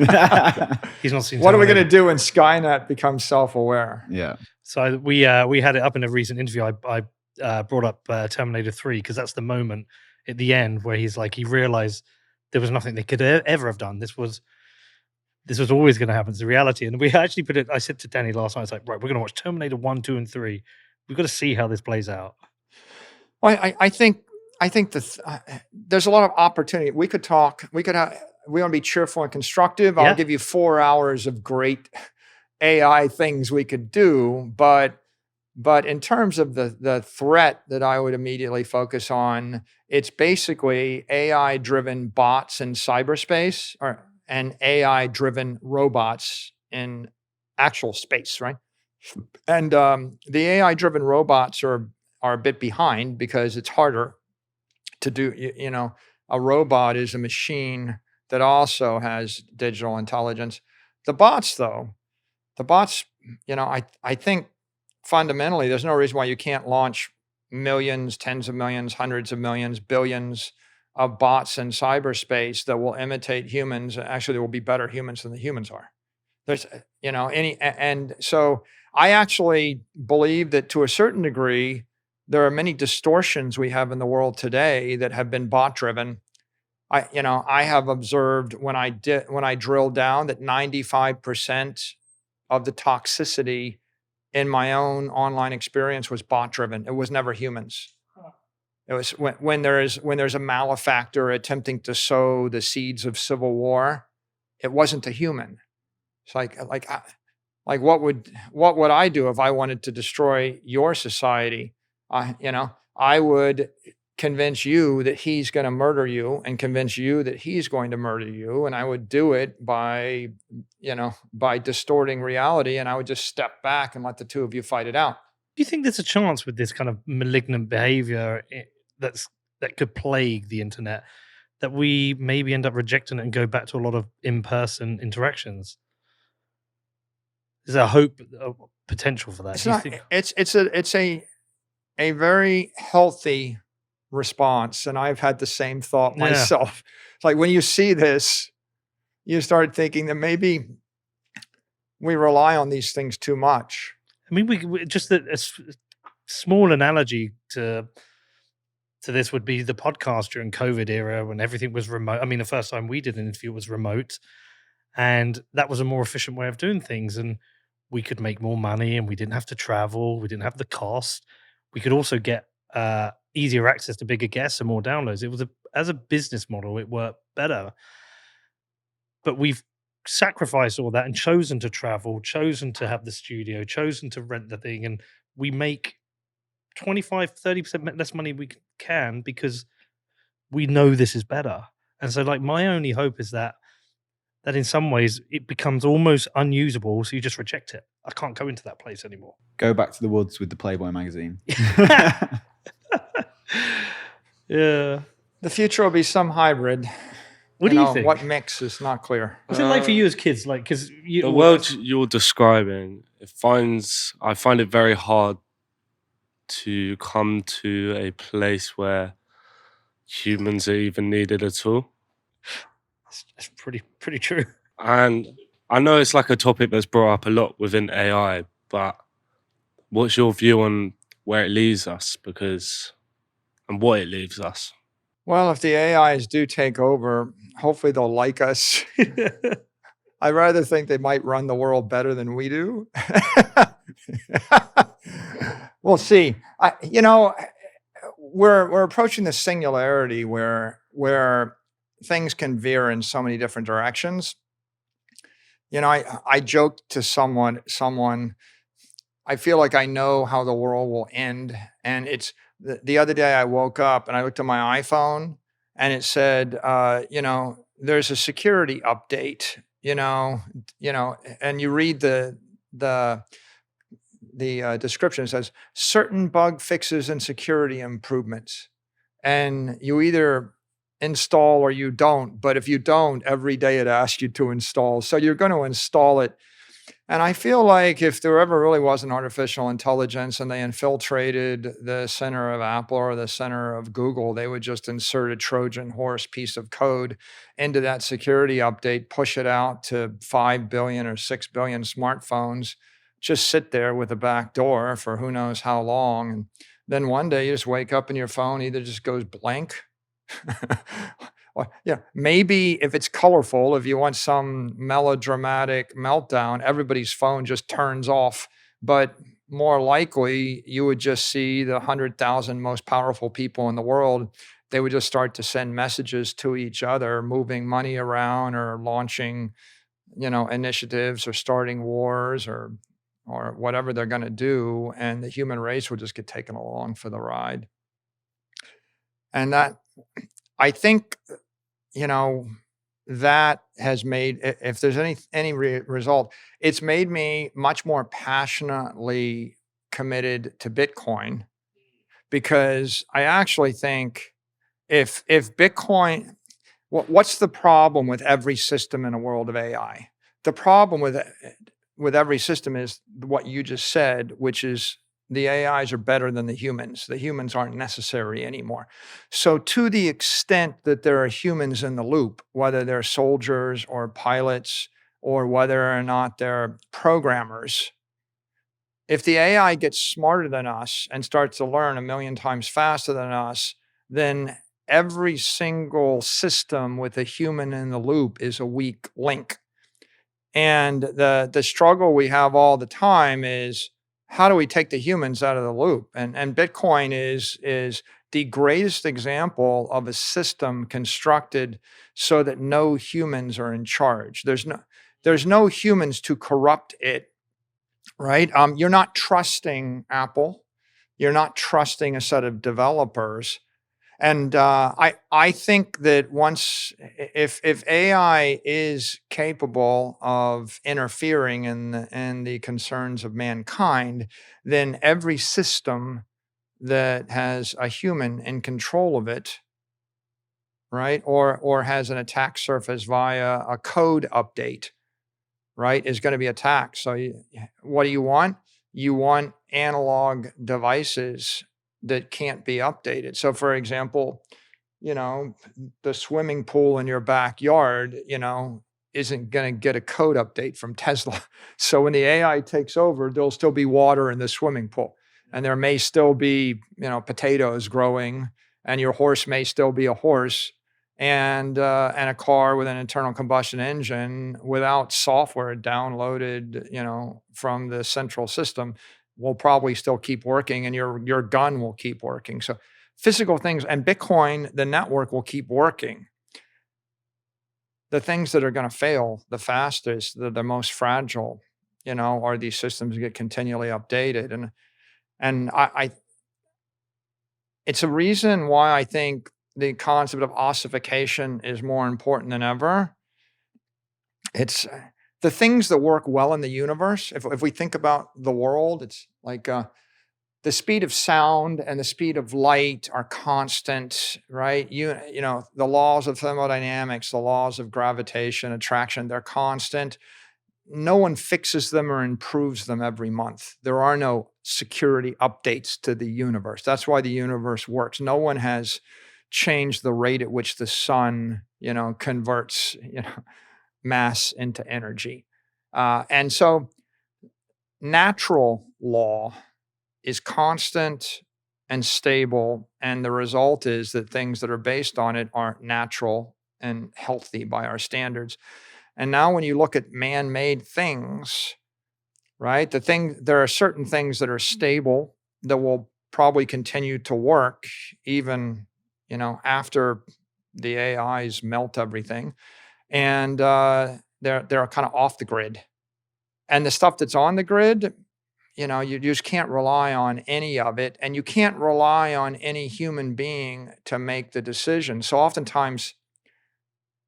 He's not seen. What are we going to Terminator. do when Skynet becomes self-aware? Yeah. So we had it up in a recent interview. I brought up Terminator 3 because that's the moment at the end where he realized there was nothing they could ever have done. This was always going to happen. It's the reality. And we actually put it. I said to Danny last night, it's like, right, we're going to watch Terminator 1, 2, and 3. We've got to see how this plays out. Well, I think there's a lot of opportunity. We could talk. We want to be cheerful and constructive. Yeah. I'll give you 4 hours of great AI things we could do, but in terms of the threat that I would immediately focus on, it's basically AI-driven bots in cyberspace and AI-driven robots in actual space, right? And the AI-driven robots are a bit behind because it's harder to do. A robot is a machine that also has digital intelligence. The bots, I think fundamentally, there's no reason why you can't launch millions, tens of millions, hundreds of millions, billions of bots in cyberspace that will imitate humans. Actually, they will be better humans than the humans are. And so I actually believe that to a certain degree, there are many distortions we have in the world today that have been bot driven. I have observed when I drilled down that 95% of the toxicity in my own online experience was bot driven. It was never humans. It was when there's a malefactor attempting to sow the seeds of civil war, it wasn't a human. It's like what would I do if I wanted to destroy your society? I would convince you that he's going to murder you and convince you that he's going to murder you. And I would do it by distorting reality. And I would just step back and let the two of you fight it out. Do you think there's a chance with this kind of malignant behavior that could plague the internet that we maybe end up rejecting it and go back to a lot of in-person interactions? Is there hope, potential for that? It's a very healthy response. And I've had the same thought myself. It's like when you see this, you start thinking that maybe we rely on these things too much. I mean, we just a small analogy to this would be the podcast during COVID era when everything was remote. I mean, the first time we did an interview was remote, and that was a more efficient way of doing things. And we could make more money, and we didn't have to travel. We didn't have the cost. We could also get easier access to bigger guests and more downloads. It was as a business model, it worked better. But we've sacrificed all that and chosen to travel, chosen to have the studio, chosen to rent the thing, and we make 25-30% less money we can because we know this is better. And so, like, my only hope is that in some ways it becomes almost unusable, so you just reject it. I can't go into that place anymore. Go back to the woods with the Playboy magazine. Yeah. The future will be some hybrid. What do you think? What mix is not clear. What's it like for you as kids? Like, because the world you're describing, I find it very hard to come to a place where humans are even needed at all. It's pretty true. And I know it's like a topic that's brought up a lot within AI, but what's your view on where it leaves us and what it leaves us? Well, if the AIs do take over, hopefully they'll like us. I rather think they might run the world better than we do. We'll see. We're approaching the singularity where things can veer in so many different directions. I joked to someone, I feel like I know how the world will end. And it's the other day I woke up and I looked at my iPhone and it said, there's a security update, and you read the description. It says certain bug fixes and security improvements, and you either install or you don't. But if you don't, every day it asks you to install, so you're going to install it. And I feel like if there ever really was an artificial intelligence and they infiltrated the center of Apple or the center of Google, they would just insert a Trojan horse piece of code into that security update, push it out to 5 billion or 6 billion smartphones, just sit there with a back door for who knows how long. And then one day you just wake up and your phone either just goes blank. Yeah, maybe if it's colorful, if you want some melodramatic meltdown, everybody's phone just turns off. But more likely, you would just see the 100,000 most powerful people in the world. They would just start to send messages to each other, moving money around or launching, initiatives or starting wars or whatever they're going to do. And the human race would just get taken along for the ride. And that, I think, that has made, if there's any result, it's made me much more passionately committed to Bitcoin, because I actually think if Bitcoin, what's the problem with every system in a world of AI? The problem with every system is what you just said, which is the AIs are better than the humans. The humans aren't necessary anymore. So to the extent that there are humans in the loop, whether they're soldiers or pilots or whether or not they're programmers, if the AI gets smarter than us and starts to learn 1,000,000 times faster than us, then every single system with a human in the loop is a weak link. And the struggle we have all the time is, how do we take the humans out of the loop? And Bitcoin is the greatest example of a system constructed so that no humans are in charge. There's no humans to corrupt it, right? You're not trusting Apple. You're not trusting a set of developers. And I think that if AI is capable of interfering in the concerns of mankind, then every system that has a human in control of it, right, or has an attack surface via a code update, right, is going to be attacked. So what do you want? You want analog devices that can't be updated. So for example, the swimming pool in your backyard, isn't going to get a code update from Tesla. So when the AI takes over, there'll still be water in the swimming pool, and there may still be, potatoes growing, and your horse may still be a horse, and a car with an internal combustion engine without software downloaded, from the central system will probably still keep working, and your gun will keep working. So physical things and Bitcoin, the network will keep working. The things that are going to fail the fastest, the most fragile, are these systems that get continually updated. And I it's a reason why I think the concept of ossification is more important than ever. It's the things that work well in the universe. If we think about the world, it's like the speed of sound and the speed of light are constant, right? The laws of thermodynamics, the laws of gravitation, attraction, they're constant. No one fixes them or improves them every month. There are no security updates to the universe. That's why the universe works. No one has changed the rate at which the sun, converts, mass into energy. And so natural law is constant and stable, and the result is that things that are based on it aren't natural and healthy by our standards. And now when you look at man-made things, right, there are certain things that are stable that will probably continue to work even, after the AIs melt everything. And they're kind of off the grid. And the stuff that's on the grid, you just can't rely on any of it, and you can't rely on any human being to make the decision. So oftentimes,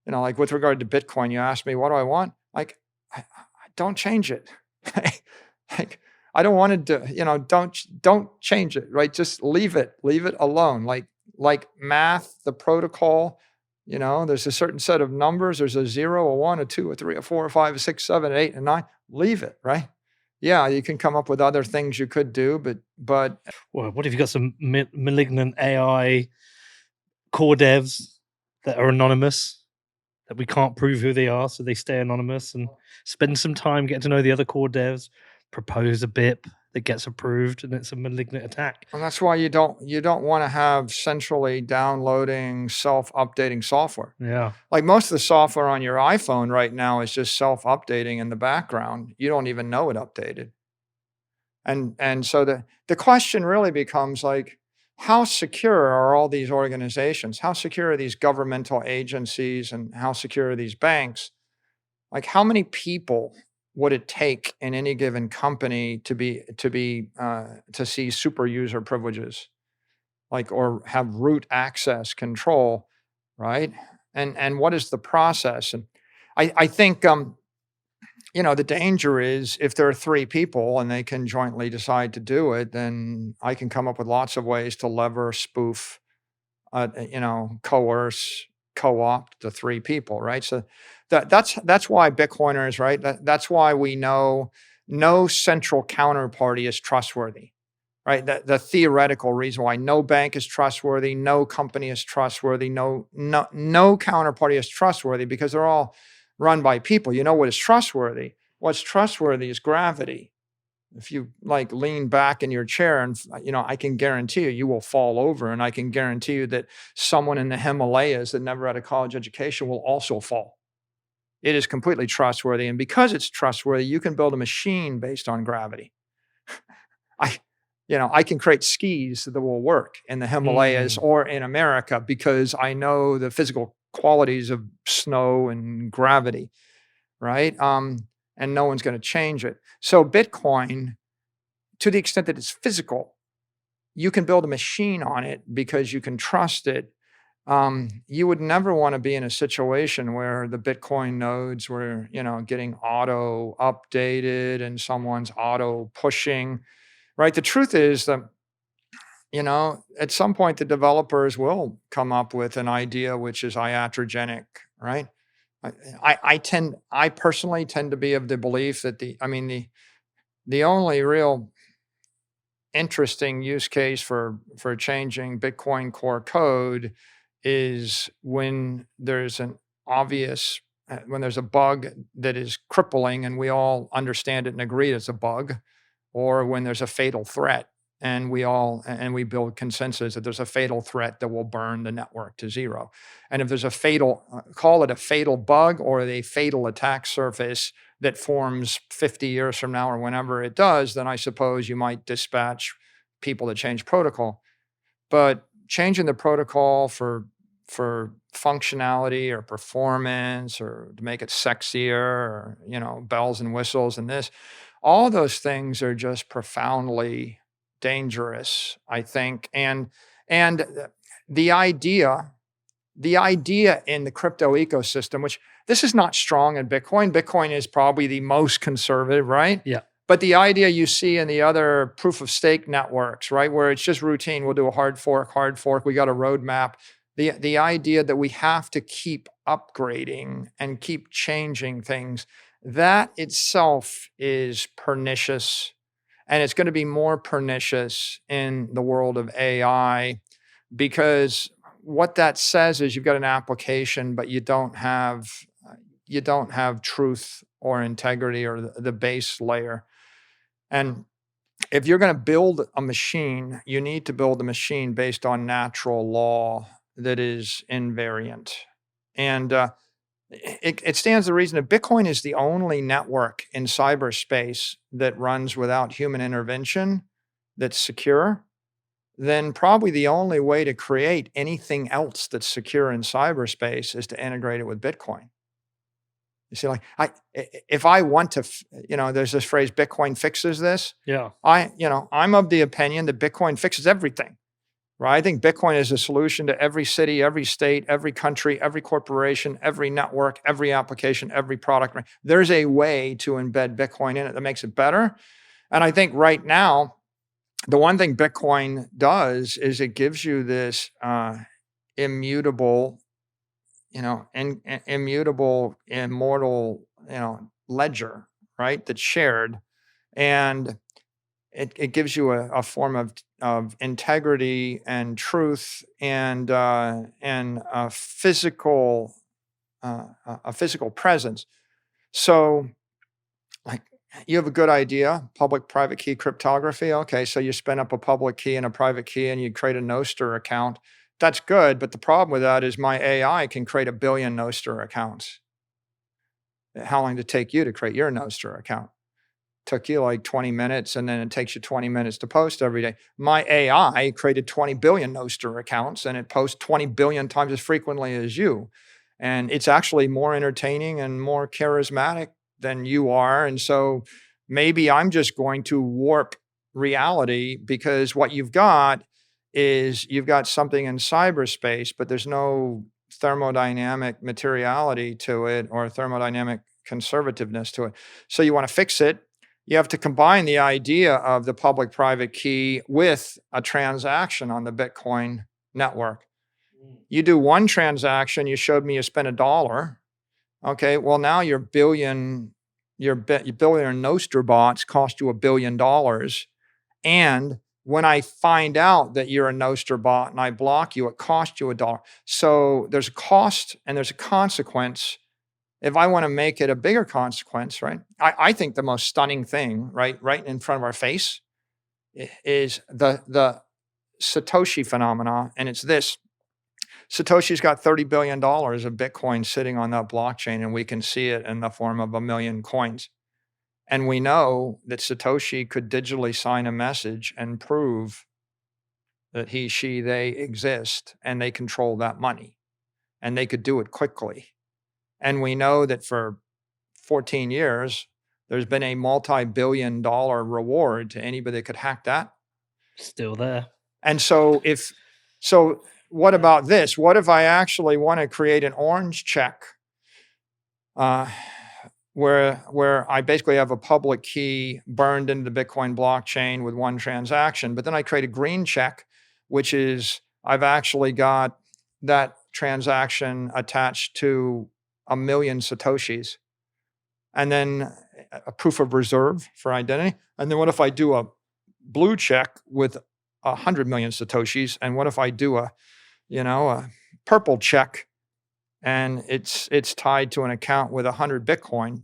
like with regard to Bitcoin, you ask me, what do I want? Like, I don't change it. Like, I don't want to, don't change it, right? Just leave it alone. Like math, the protocol, there's a certain set of numbers. There's a 0, a 1, a 2, a 3, a 4, a 5, a 6, 7, 8, and 9. Leave it, right? Yeah, you can come up with other things you could do, but Well, what if you got some malignant AI core devs that are anonymous, that we can't prove who they are, so they stay anonymous, and spend some time getting to know the other core devs, propose a BIP that gets approved, and it's a malignant attack. And that's why you don't want to have centrally downloading, self-updating software. Yeah. Like most of the software on your iPhone right now is just self-updating in the background. You don't even know it updated. And so the question really becomes like, how secure are all these organizations? How secure are these governmental agencies, and how secure are these banks? Like, how many people would it take in any given company to see super user privileges, like, or have root access control, right? And what is the process? And I think the danger is if there are 3 people and they can jointly decide to do it, then I can come up with lots of ways to lever, spoof, coerce, co-opt the 3 people, right? So that's why Bitcoiners, right? That's why we know no central counterparty is trustworthy, right? The theoretical reason why no bank is trustworthy, no company is trustworthy, no counterparty is trustworthy, because they're all run by people. You know what is trustworthy? What's trustworthy is gravity. If you lean back in your chair and, I can guarantee you will fall over, and I can guarantee you that someone in the Himalayas that never had a college education will also fall. It is completely trustworthy. And because it's trustworthy, you can build a machine based on gravity. I can create skis that will work in the Himalayas or in America because I know the physical qualities of snow and gravity, right? And no one's going to change it. So Bitcoin, to the extent that it's physical, you can build a machine on it because you can trust it. You would never want to be in a situation where the Bitcoin nodes were, getting auto updated and someone's auto pushing, right? The truth is that, at some point the developers will come up with an idea which is iatrogenic, right? I personally tend to be of the belief that the only real interesting use case for changing Bitcoin core code is when there's an obvious when there's a bug that is crippling and we all understand it and agree it's a bug, or when there's a fatal threat and we build consensus that there's a fatal threat that will burn the network to zero. And if there's a fatal, call it a fatal bug or a fatal attack surface that forms 50 years from now or whenever it does, then I suppose you might dispatch people to change protocol. But changing the protocol for functionality or performance or to make it sexier or, bells and whistles and this, all those things are just profoundly dangerous, I think. And the idea in the crypto ecosystem, which this is not strong in Bitcoin. Bitcoin is probably the most conservative, right? Yeah. But the idea you see in the other proof of stake networks, right, where it's just routine, we'll do a hard fork, we got a roadmap. The idea that we have to keep upgrading and keep changing things, that itself is pernicious. And it's going to be more pernicious in the world of AI, because what that says is you've got an application, but you don't have truth or integrity or the base layer. And if you're going to build a machine, you need to build a machine based on natural law that is invariant. And it stands to reason that Bitcoin is the only network in cyberspace that runs without human intervention that's secure. Then probably the only way to create anything else that's secure in cyberspace is to integrate it with Bitcoin. You see, if I want to, there's this phrase, Bitcoin fixes this. Yeah. I'm of the opinion that Bitcoin fixes everything, right? I think Bitcoin is a solution to every city, every state, every country, every corporation, every network, every application, every product. There's a way to embed Bitcoin in it that makes it better. And I think right now, the one thing Bitcoin does is it gives you this immutable, immortal, ledger, right? That's shared. And it gives you a form of integrity and truth and a physical presence. So, you have a good idea, public-private key cryptography. Okay, so you spin up a public key and a private key and you create a Nostr account. That's good, but the problem with that is my AI can create 1 billion Nostr accounts. How long did it take you to create your Nostr account? Took you like 20 minutes, and then it takes you 20 minutes to post every day. My AI created 20 billion Nostr accounts, and it posts 20 billion times as frequently as you. And it's actually more entertaining and more charismatic than you are. And so maybe I'm just going to warp reality, because what you've got is you've got something in cyberspace, but there's no thermodynamic materiality to it or thermodynamic conservativeness to it. So you want to fix it. You have to combine the idea of the public-private key with a transaction on the Bitcoin network. You do one transaction, you showed me you spent $1. Okay, well now your billion Nostr bots cost you $1 billion. And when I find out that you're a Nostr bot and I block you, it costs you $1. So there's a cost and there's a consequence. If I want to make it a bigger consequence, right? I think the most stunning thing, right in front of our face, is the Satoshi phenomena, and it's this. Satoshi's got $30 billion of Bitcoin sitting on that blockchain, and we can see it in the form of 1 million coins. And we know that Satoshi could digitally sign a message and prove that he, she, they exist, and they control that money. And they could do it quickly. And we know that for 14 years, there's been a multi-billion dollar reward to anybody that could hack that. Still there. And so what about this? What if I actually want to create an orange check where I basically have a public key burned into the Bitcoin blockchain with one transaction, but then I create a green check, which is I've actually got that transaction attached to 1 million Satoshis, and then a proof of reserve for identity. And then what if I do a blue check with 100 million Satoshis? And what if I do a purple check and it's tied to an account with 100 Bitcoin.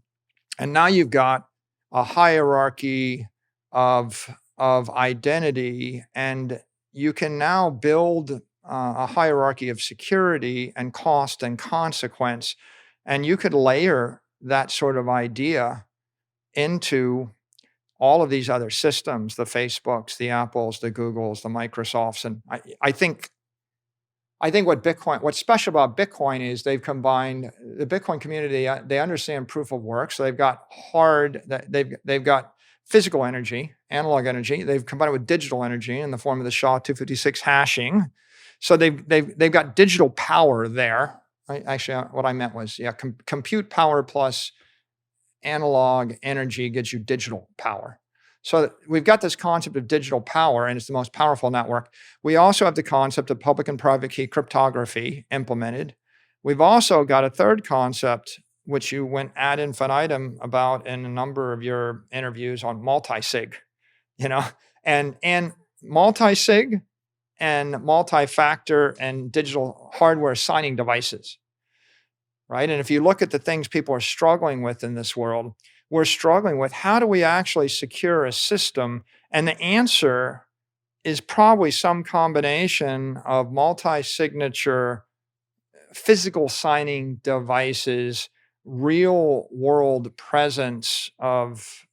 And now you've got a hierarchy of identity, and you can now build a hierarchy of security and cost and consequence, and you could layer that sort of idea into all of these other systems, the Facebooks, the Apples, the Googles, the Microsofts. And I think what's special about Bitcoin is they've combined the Bitcoin community. They understand proof of work, so they've got they've got physical energy, analog energy. They've combined it with digital energy in the form of the SHA-256 hashing. So they've got digital power there. Actually, what I meant was, compute power plus analog energy gives you digital power. So we've got this concept of digital power, and it's the most powerful network. We also have the concept of public and private key cryptography implemented. We've also got a third concept, which you went ad infinitum about in a number of your interviews, on multi-sig, and multi-sig and multi-factor and digital hardware signing devices. Right? And if you look at the things people are struggling with in this world, we're struggling with, how do we actually secure a system? And the answer is probably some combination of multi-signature physical signing devices, real world presence of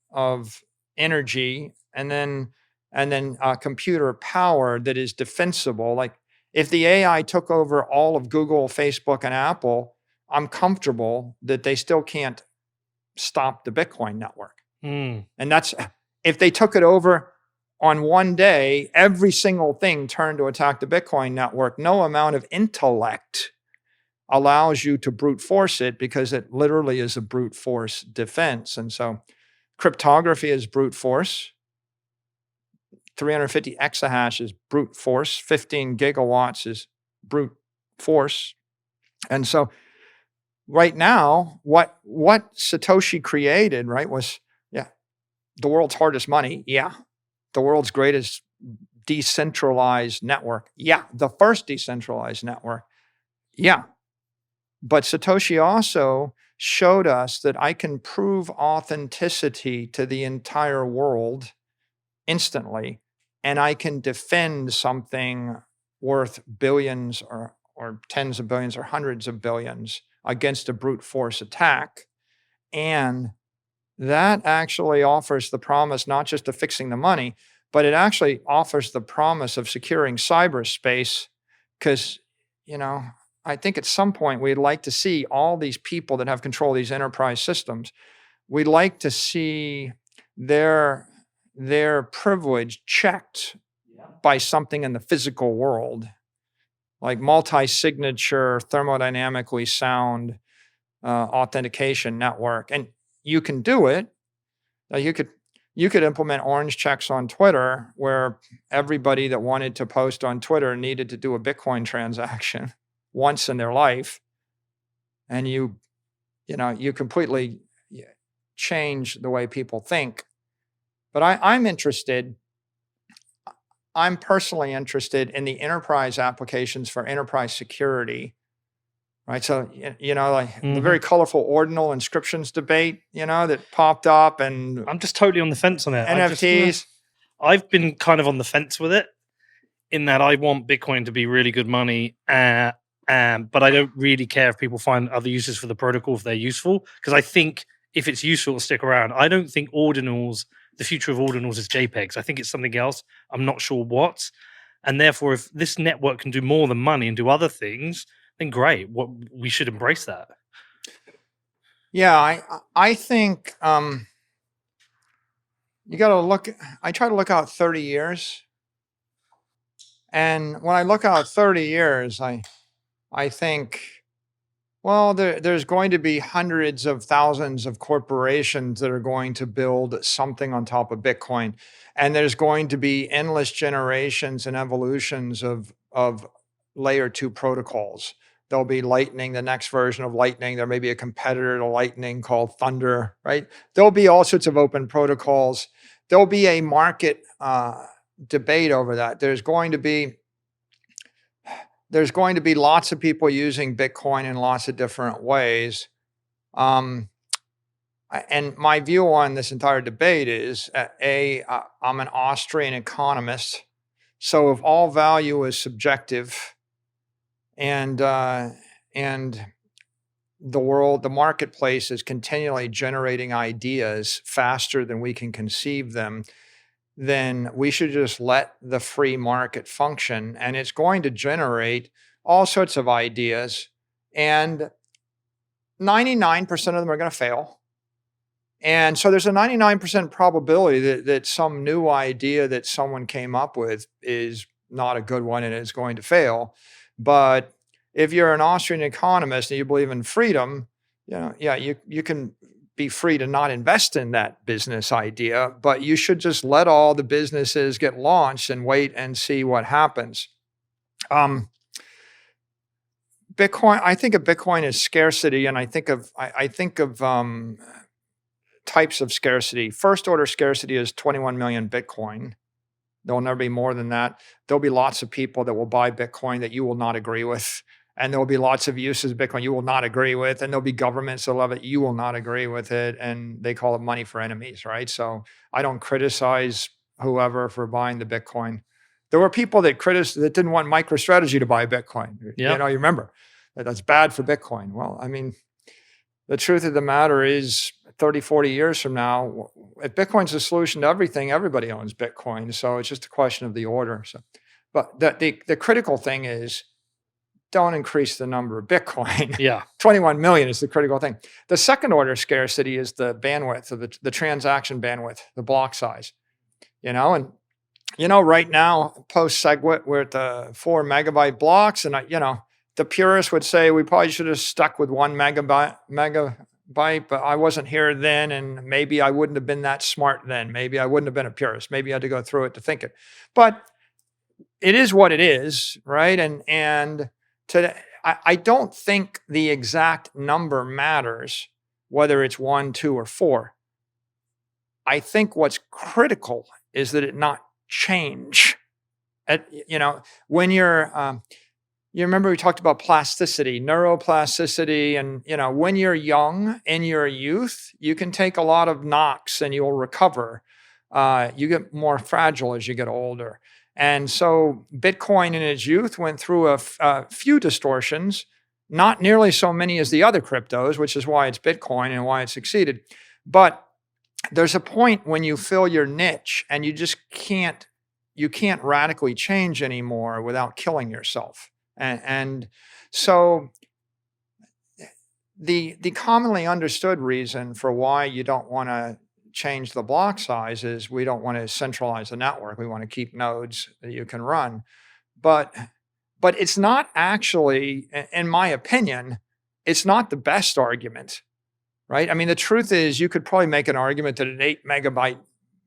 energy, and then computer power that is defensible. Like, if the AI took over all of Google, Facebook, and Apple, I'm comfortable that they still can't stop the Bitcoin network. And that's, if they took it over on one day, every single thing turned to attack the Bitcoin network, no amount of intellect allows you to brute force it, because it literally is a brute force defense. And so cryptography is brute force. 350 exahash is brute force. 15 gigawatts is brute force. And so right now, what Satoshi created, right, was, the world's hardest money. The world's greatest decentralized network. The first decentralized network. But Satoshi also showed us that I can prove authenticity to the entire world instantly, and I can defend something worth billions or tens of billions or hundreds of billions against a brute force attack. And that actually offers the promise not just of fixing the money, but it actually offers the promise of securing cyberspace. Because, I think at some point we'd like to see all these people that have control of these enterprise systems, we'd like to see their privilege checked by something in the physical world, like multi-signature, thermodynamically sound authentication network. And you can do it. You could implement orange checks on Twitter, where everybody that wanted to post on Twitter needed to do a Bitcoin transaction once in their life, and you completely change the way people think. But I'm personally interested in the enterprise applications for enterprise security, right? So, the very colorful ordinal inscriptions debate, that popped up, and I'm just totally on the fence on it. NFTs. I've been kind of on the fence with it, in that I want Bitcoin to be really good money, but I don't really care if people find other uses for the protocol if they're useful, because I think if it's useful, it'll stick around. I don't think the future of ordinals is JPEGs. I think it's something else. I'm not sure what. And therefore, if this network can do more than money and do other things, then great. We should embrace that. Yeah, I think you got to look. I try to look out 30 years, and when I look out 30 years, I think, well, there's going to be hundreds of thousands of corporations that are going to build something on top of Bitcoin. And there's going to be endless generations and evolutions of layer 2 protocols. There'll be Lightning, the next version of Lightning. There may be a competitor to Lightning called Thunder, right? There'll be all sorts of open protocols. There'll be a market debate over that. There's going to be there's going to be lots of people using Bitcoin in lots of different ways. And my view on this entire debate is, I'm an Austrian economist. So if all value is subjective and the marketplace is continually generating ideas faster than we can conceive them, then we should just let the free market function, and it's going to generate all sorts of ideas, and 99% of them are going to fail. And so there's a 99% probability that some new idea that someone came up with is not a good one and is going to fail. But if you're an Austrian economist and you believe in freedom, you can be free to not invest in that business idea, but you should just let all the businesses get launched and wait and see what happens. Bitcoin, I think of Bitcoin as scarcity, and I think of types of scarcity. First order scarcity is 21 million Bitcoin. There'll never be more than that. There'll be lots of people that will buy Bitcoin that you will not agree with. And there'll be lots of uses of Bitcoin you will not agree with. And there'll be governments that love it. You will not agree with it. And they call it money for enemies, right? So I don't criticize whoever for buying the Bitcoin. There were people that didn't want MicroStrategy to buy Bitcoin. Yep. You remember that's bad for Bitcoin. Well, I mean, the truth of the matter is 30, 40 years from now, if Bitcoin's the solution to everything, everybody owns Bitcoin. So it's just a question of the order. So, but the critical thing is, don't increase the number of Bitcoin. Yeah. 21 million is the critical thing. The second order scarcity is the bandwidth of the transaction bandwidth, the block size. And right now, post SegWit, we're at the 4 megabyte blocks, and the purists would say we probably should have stuck with 1 megabyte, but I wasn't here then, and maybe I wouldn't have been that smart then. Maybe I wouldn't have been a purist. Maybe I had to go through it to think it. But it is what it is, right? And today, I don't think the exact number matters, whether it's 1, 2, or 4. I think what's critical is that it not change. When you're you remember we talked about plasticity, neuroplasticity, and when you're young, in your youth, you can take a lot of knocks and you'll recover. You get more fragile as you get older. And so Bitcoin in its youth went through a few distortions, not nearly so many as the other cryptos, which is why it's Bitcoin and why it succeeded. But there's a point when you fill your niche and you can't radically change anymore without killing yourself. And so the commonly understood reason for why you don't want to change the block size is we don't want to centralize the network. We want to keep nodes that you can run. But it's not actually, in my opinion, it's not the best argument, right? I mean, the truth is you could probably make an argument that an 8 megabyte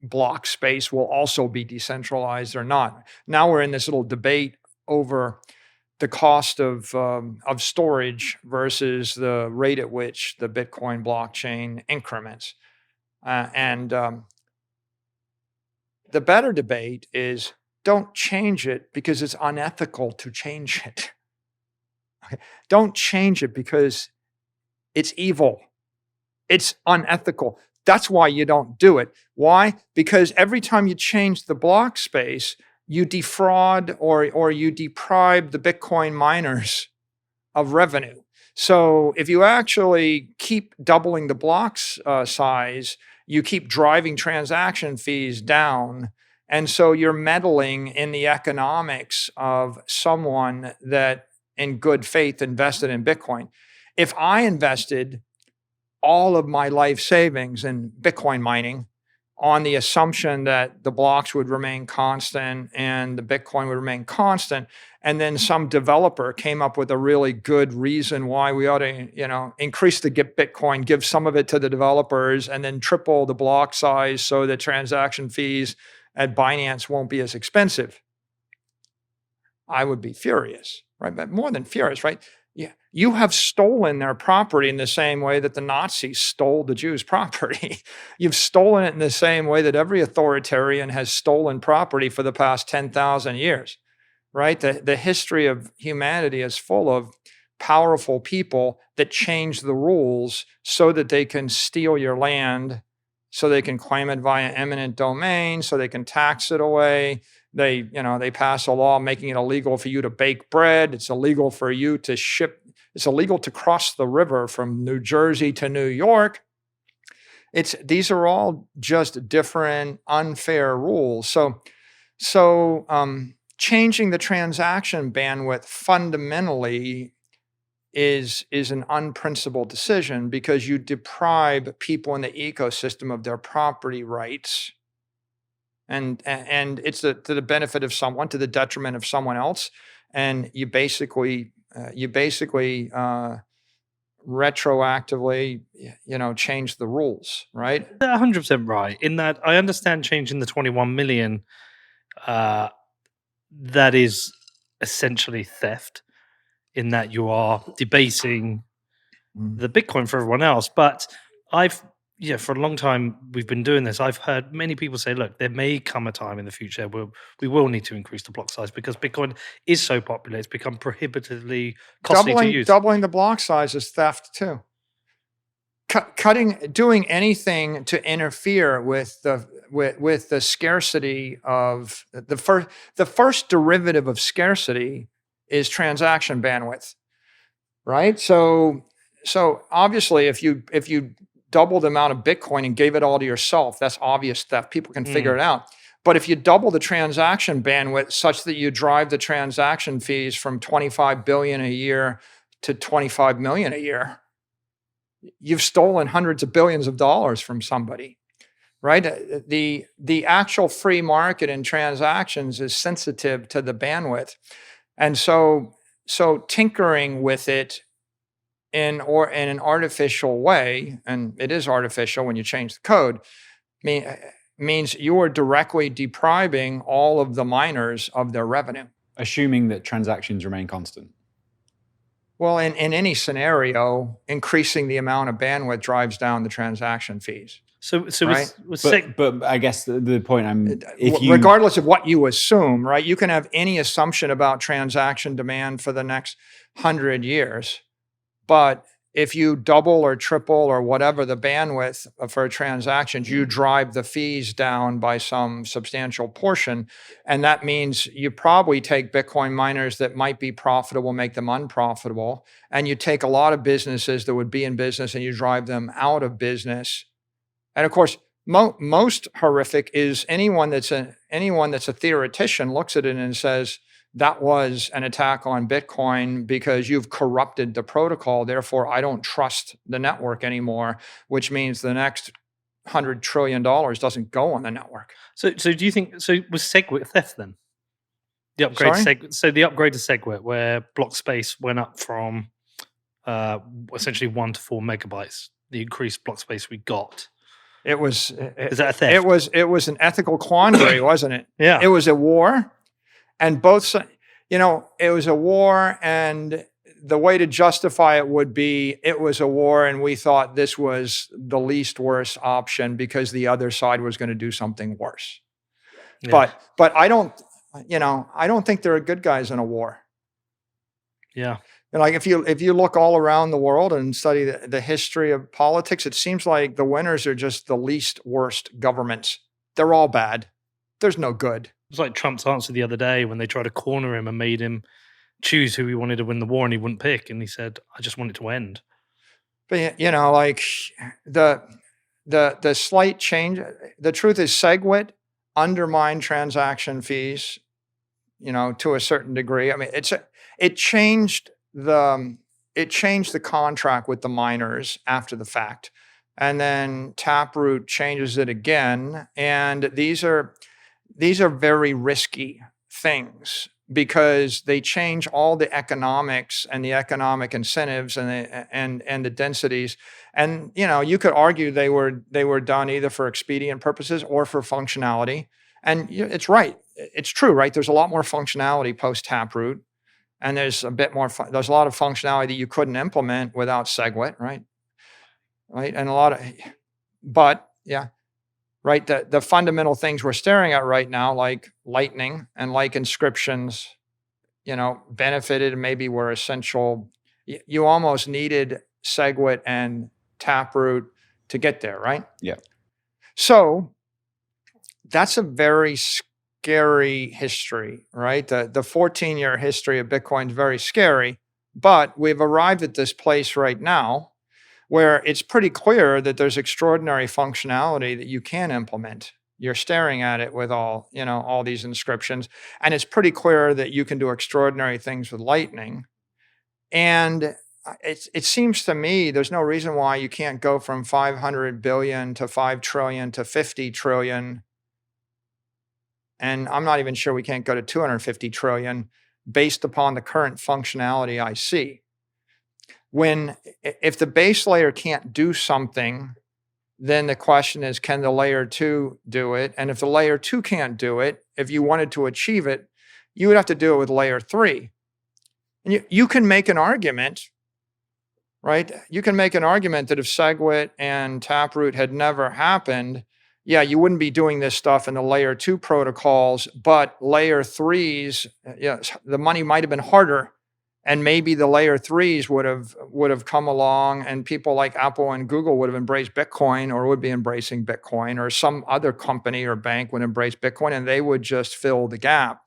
block space will also be decentralized or not. Now we're in this little debate over the cost of storage versus the rate at which the Bitcoin blockchain increments. The better debate is don't change it because it's unethical to change it. Okay. Don't change it because it's evil. It's unethical. That's why you don't do it. Why? Because every time you change the block space, you defraud or you deprive the Bitcoin miners of revenue. So if you actually keep doubling the blocks size, you keep driving transaction fees down. And so you're meddling in the economics of someone that in good faith invested in Bitcoin. If I invested all of my life savings in Bitcoin mining on the assumption that the blocks would remain constant and the Bitcoin would remain constant, and then some developer came up with a really good reason why we ought to, increase the Bitcoin, give some of it to the developers, and then triple the block size so that transaction fees at Binance won't be as expensive, I would be furious, right? But more than furious, right? Yeah, you have stolen their property in the same way that the Nazis stole the Jews' property. You've stolen it in the same way that every authoritarian has stolen property for the past 10,000 years, right? The history of humanity is full of powerful people that change the rules so that they can steal your land, so they can claim it via eminent domain, so they can tax it away. They pass a law making it illegal for you to bake bread. It's illegal for you to ship. It's illegal to cross the river from New Jersey to New York. These are all just different unfair rules. So changing the transaction bandwidth fundamentally is an unprincipled decision, because you deprive people in the ecosystem of their property rights, and it's to the benefit of someone, to the detriment of someone else, and you basically retroactively change the rules, right? 100% right. In that, I understand changing the 21 million. That is essentially theft, in that you are debasing the Bitcoin for everyone else. But for a long time we've been doing this. I've heard many people say, look, there may come a time in the future where we will need to increase the block size, because Bitcoin is so popular, it's become prohibitively costly to use. Doubling the block size is theft too. Doing anything to interfere with the scarcity of the first derivative of scarcity is transaction bandwidth, right? So obviously, if you double the amount of Bitcoin and gave it all to yourself, that's obvious theft. People can figure it out. But if you double the transaction bandwidth such that you drive the transaction fees from 25 billion a year to 25 million a year, you've stolen hundreds of billions of dollars from somebody, right? The actual free market in transactions is sensitive to the bandwidth. And so tinkering with it in an artificial way, and it is artificial when you change the code, means you are directly depriving all of the miners of their revenue. Assuming that transactions remain constant. Well, in any scenario, increasing the amount of bandwidth drives down the transaction fees. So right? But I guess the point regardless of what you assume, right? You can have any assumption about transaction demand for the next 100 years, but if you double or triple or whatever the bandwidth for transactions, you drive the fees down by some substantial portion. And that means you probably take Bitcoin miners that might be profitable, make them unprofitable. And you take a lot of businesses that would be in business and you drive them out of business. And of course, most horrific is anyone that's a theoretician looks at it and says, that was an attack on Bitcoin because you've corrupted the protocol. Therefore, I don't trust the network anymore, which means the next $100 trillion doesn't go on the network. So do you think, was SegWit theft then? The upgrade the upgrade to SegWit, where block space went up from essentially 1 to 4 megabytes, the increased block space we got. Is that a theft? It was an ethical quandary, wasn't it? Yeah. It was a war. And both, it was a war, and the way to justify it would be it was a war, and we thought this was the least worst option because the other side was going to do something worse. Yeah. But I don't think there are good guys in a war. Yeah. And like if you look all around the world and study the history of politics, it seems like the winners are just the least worst governments. They're all bad. There's no good. It was like Trump's answer the other day when they tried to corner him and made him choose who he wanted to win the war, and he wouldn't pick. And he said, I just want it to end. But, like the slight change, the truth is SegWit undermined transaction fees, to a certain degree. I mean, it changed the contract with the miners after the fact. And then Taproot changes it again. And these are very risky things because they change all the economics and the economic incentives and the densities. And you could argue they were done either for expedient purposes or for functionality. And it's right. It's true, right? There's a lot more functionality post Taproot, and there's a lot of functionality that you couldn't implement without SegWit, right? Right, and right? The fundamental things we're staring at right now, like Lightning and like inscriptions benefited and maybe were essential. You almost needed SegWit and Taproot to get there, right? Yeah. So that's a very scary history, right? The 14-year history of Bitcoin is very scary, but we've arrived at this place right now where it's pretty clear that there's extraordinary functionality that you can implement. You're staring at it with all these inscriptions, and it's pretty clear that you can do extraordinary things with Lightning. And it seems to me there's no reason why you can't go from 500 billion to 5 trillion to 50 trillion. And I'm not even sure we can't go to 250 trillion based upon the current functionality I see. If the base layer can't do something, then the question is, can the layer 2 do it? And if the layer 2 can't do it, if you wanted to achieve it, you would have to do it with layer 3. And you can make an argument, right? You can make an argument that if SegWit and Taproot had never happened, yeah, you wouldn't be doing this stuff in the layer 2 protocols, but layer 3s, the money might have been harder. And maybe the layer 3s would have come along, and people like Apple and Google would have embraced Bitcoin, or would be embracing Bitcoin, or some other company or bank would embrace Bitcoin, and they would just fill the gap.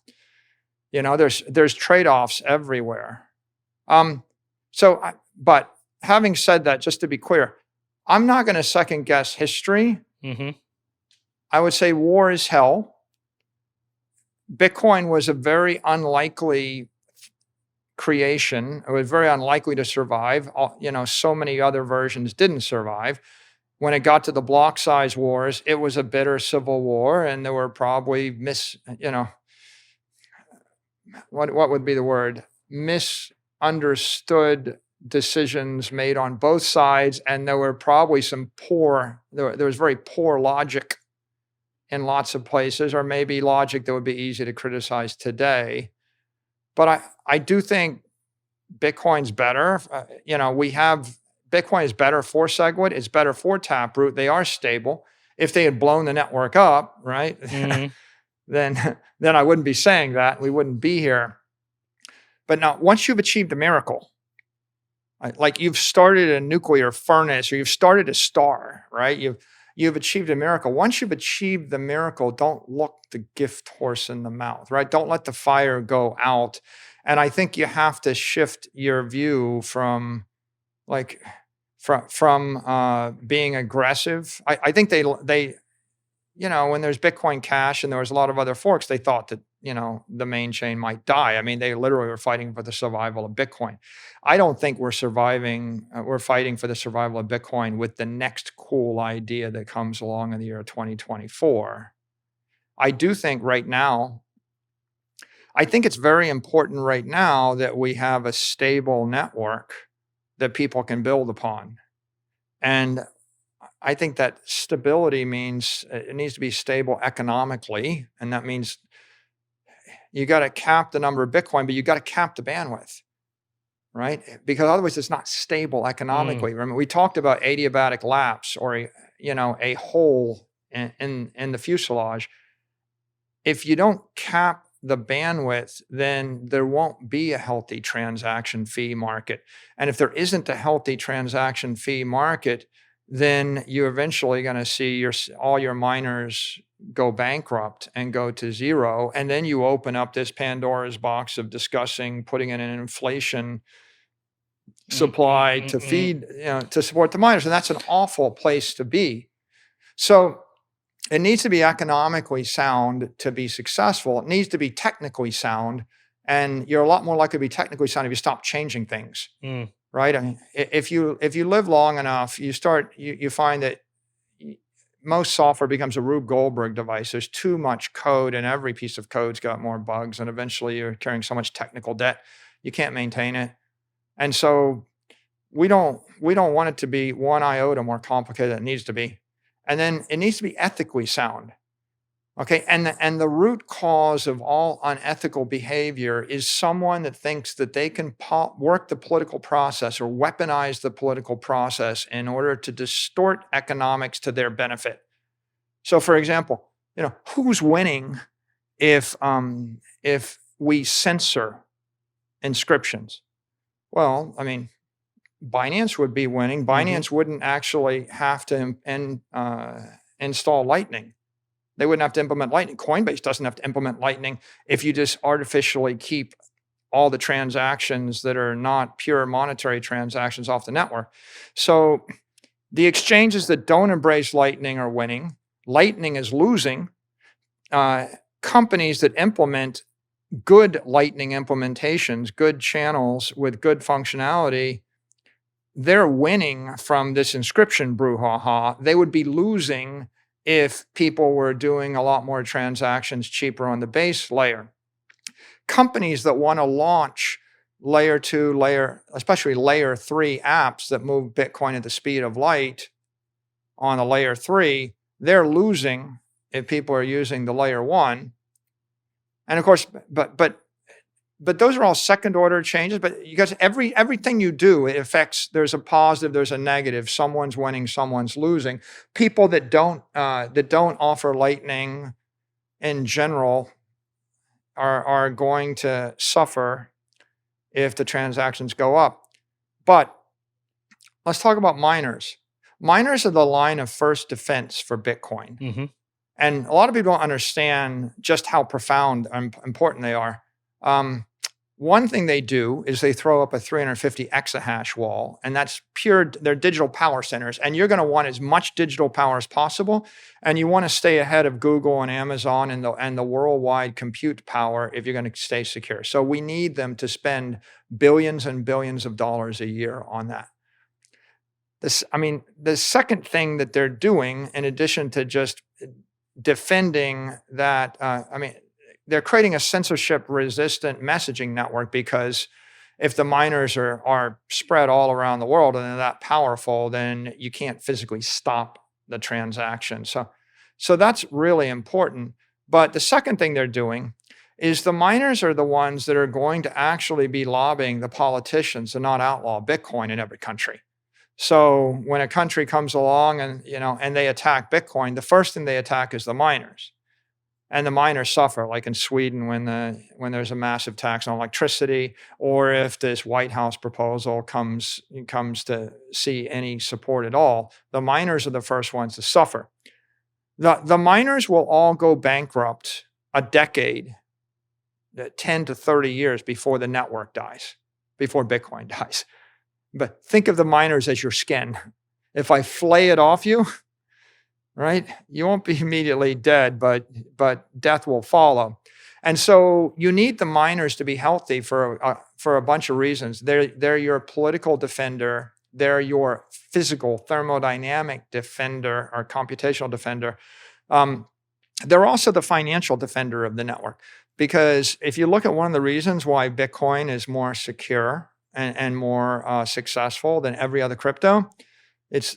There's trade-offs everywhere. But having said that, just to be clear, I'm not going to second guess history. Mm-hmm. I would say war is hell. Bitcoin was a very unlikely creation. It was very unlikely to survive. So many other versions didn't survive. When it got to the block size wars, it was a bitter civil war, and there were probably what would be the word? Misunderstood decisions made on both sides, and there were probably there was very poor logic in lots of places, or maybe logic that would be easy to criticize today. But I do think Bitcoin's better. Bitcoin is better for SegWit. It's better for Taproot. They are stable. If they had blown the network up, right, Mm-hmm. then I wouldn't be saying that. We wouldn't be here. But now, once you've achieved a miracle, like you've started a nuclear furnace, or you've started a star, right? You've achieved a miracle. Once you've achieved the miracle, don't look the gift horse in the mouth, right? Don't let the fire go out. And I think you have to shift your view from being aggressive. I think they when there's Bitcoin Cash and there was a lot of other forks, they thought that the main chain might die. I mean, they literally were fighting for the survival of Bitcoin. I don't think we're surviving. We're fighting for the survival of Bitcoin with the next cool idea that comes along in the year 2024. I do think right now, I think it's very important right now that we have a stable network that people can build upon. And I think that stability means it needs to be stable economically. And that means you got to cap the number of Bitcoin, but you got to cap the bandwidth, right? Because otherwise it's not stable economically. Remember, we talked about adiabatic lapse, or a hole in the fuselage. If you don't cap the bandwidth, then there won't be a healthy transaction fee market. And if there isn't a healthy transaction fee market, then you're eventually going to see all your miners go bankrupt and go to zero. And then you open up this Pandora's box of discussing putting in an inflation supply to feed, to support the miners. And that's an awful place to be. So it needs to be economically sound to be successful. It needs to be technically sound. And you're a lot more likely to be technically sound if you stop changing things. Right? I mean, if you live long enough, you find that most software becomes a Rube Goldberg device. There's too much code, and every piece of code's got more bugs, and eventually you're carrying so much technical debt you can't maintain it. And so we don't want it to be one iota more complicated than it needs to be. And then it needs to be ethically sound. Okay, and the root cause of all unethical behavior is someone that thinks that they can work the political process or weaponize the political process in order to distort economics to their benefit. So, for example, who's winning if we censor inscriptions. Well, I mean, Binance would be winning. Binance wouldn't actually have to install Lightning. They wouldn't have to implement Lightning. Coinbase doesn't have to implement Lightning if you just artificially keep all the transactions that are not pure monetary transactions off the network. So the exchanges that don't embrace Lightning are winning. Lightning is losing. Companies that implement good Lightning implementations, good channels with good functionality, they're winning from this inscription brouhaha. They would be losing if people were doing a lot more transactions cheaper on the base layer. Companies that want to launch layer 2, especially layer 3 apps that move Bitcoin at the speed of light on a layer 3, they're losing if people are using the layer 1. And of course, but those are all second order changes. But you guys, everything you do, it affects. There's a positive, there's a negative. Someone's winning, someone's losing. People that don't offer Lightning in general are going to suffer if the transactions go up. But let's talk about miners. Miners are the line of first defense for Bitcoin. And a lot of people don't understand just how profound and important they are. One thing they do is they throw up a 350 exahash wall, and that's they're digital power centers. And you're going to want as much digital power as possible. And you want to stay ahead of Google and Amazon and the worldwide compute power if you're going to stay secure. So we need them to spend billions and billions of dollars a year on that. The second thing that they're doing, in addition to just defending that, they're creating a censorship-resistant messaging network, because if the miners are spread all around the world and they're that powerful, then you can't physically stop the transaction. So that's really important. But the second thing they're doing is the miners are the ones that are going to actually be lobbying the politicians to not outlaw Bitcoin in every country. So when a country comes along and they attack Bitcoin, the first thing they attack is the miners. And the miners suffer, like in Sweden when there's a massive tax on electricity, or if this White House proposal comes to see any support at all, the miners are the first ones to suffer. The miners will all go bankrupt a decade, 10 to 30 years before the network dies, before Bitcoin dies. But think of the miners as your skin. If I flay it off you, right, you won't be immediately dead, but death will follow. And so you need the miners to be healthy for a bunch of reasons. They're your political defender. They're your physical thermodynamic defender or computational defender. They're also the financial defender of the network. Because if you look at one of the reasons why Bitcoin is more secure and more successful than every other crypto,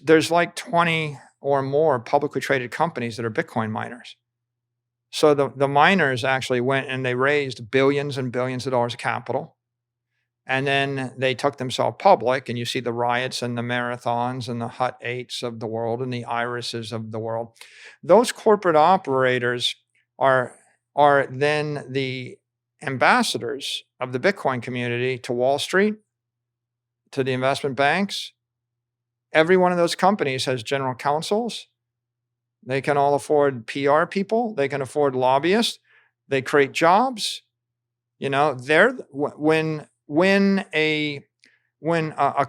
there's like 20 or more publicly traded companies that are Bitcoin miners. So the miners actually went and they raised billions and billions of dollars of capital. And then they took themselves public, and you see the riots and the marathons and the Hut 8s of the world and the Irises of the world. Those corporate operators are then the ambassadors of the Bitcoin community to Wall Street, to the investment banks. Every one of those companies has general counsels. They can all afford PR people. They can afford lobbyists. They create jobs. When a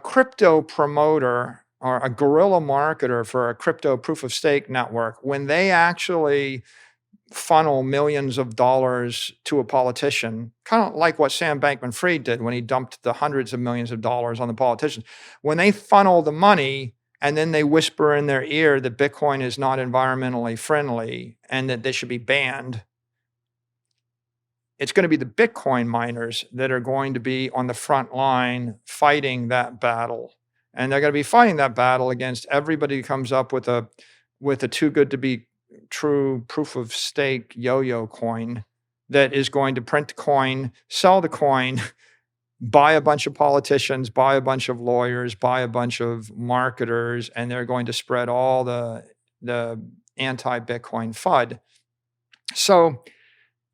crypto promoter or a guerrilla marketer for a crypto proof of stake network, when they actually funnel millions of dollars to a politician, kind of like what Sam Bankman-Fried did when he dumped the hundreds of millions of dollars on the politicians. When they funnel the money and then they whisper in their ear that Bitcoin is not environmentally friendly and that they should be banned, it's going to be the Bitcoin miners that are going to be on the front line fighting that battle. And they're going to be fighting that battle against everybody who comes up with a too good to be true proof of stake yo-yo coin that is going to print the coin, sell the coin, buy a bunch of politicians, buy a bunch of lawyers, buy a bunch of marketers, and they're going to spread all the anti-Bitcoin FUD. So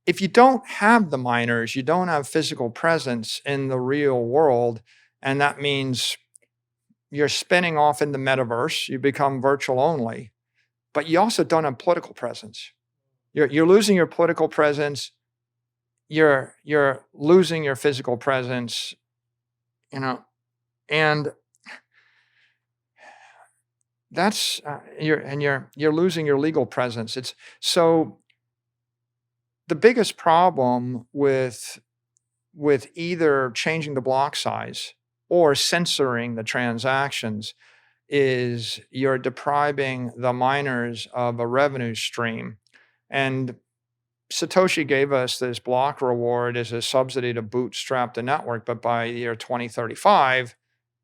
if you don't have the miners, you don't have physical presence in the real world. And that means you're spinning off in the metaverse, you become virtual only, but you also don't have political presence. You're losing your political presence. You're losing your physical presence, and that's you're losing your legal presence. It's so the biggest problem with either changing the block size or censoring the transactions is you're depriving the miners of a revenue stream. And Satoshi gave us this block reward as a subsidy to bootstrap the network, but by the year 2035,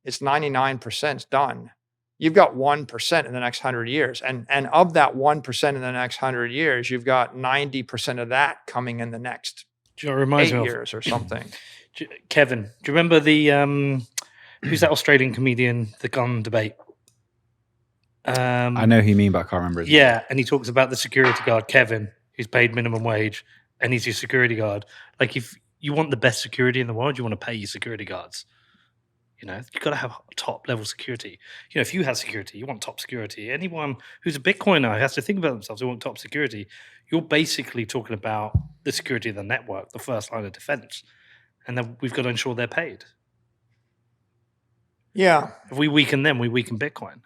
it's 99% done. You've got 1% in the next 100 years. And of that 1% in the next 100 years, you've got 90% of that coming in the next 8 years or something. Kevin, do you remember the who's that Australian comedian, the gun debate? I know who you mean, but I can't remember his name. Yeah, and he talks about the security guard, Kevin, who's paid minimum wage, and he's your security guard. Like, if you want the best security in the world, you want to pay your security guards. You've got to have top level security. If you have security, you want top security. Anyone who's a Bitcoiner has to think about themselves. They want top security. You're basically talking about the security of the network, the first line of defense. And then we've got to ensure they're paid. Yeah. If we weaken them, we weaken Bitcoin.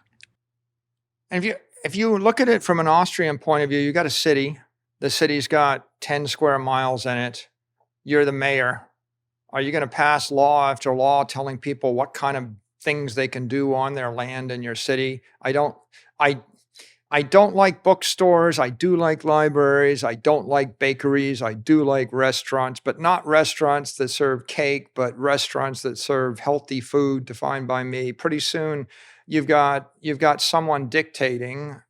And if you look at it from an Austrian point of view, you got a city. The city's got 10 square miles in it. You're the mayor. Are you going to pass law after law telling people what kind of things they can do on their land in your city? I don't like bookstores. I do like libraries. I don't like bakeries. I do like restaurants, but not restaurants that serve cake, but restaurants that serve healthy food defined by me. Pretty soon, you've got someone dictating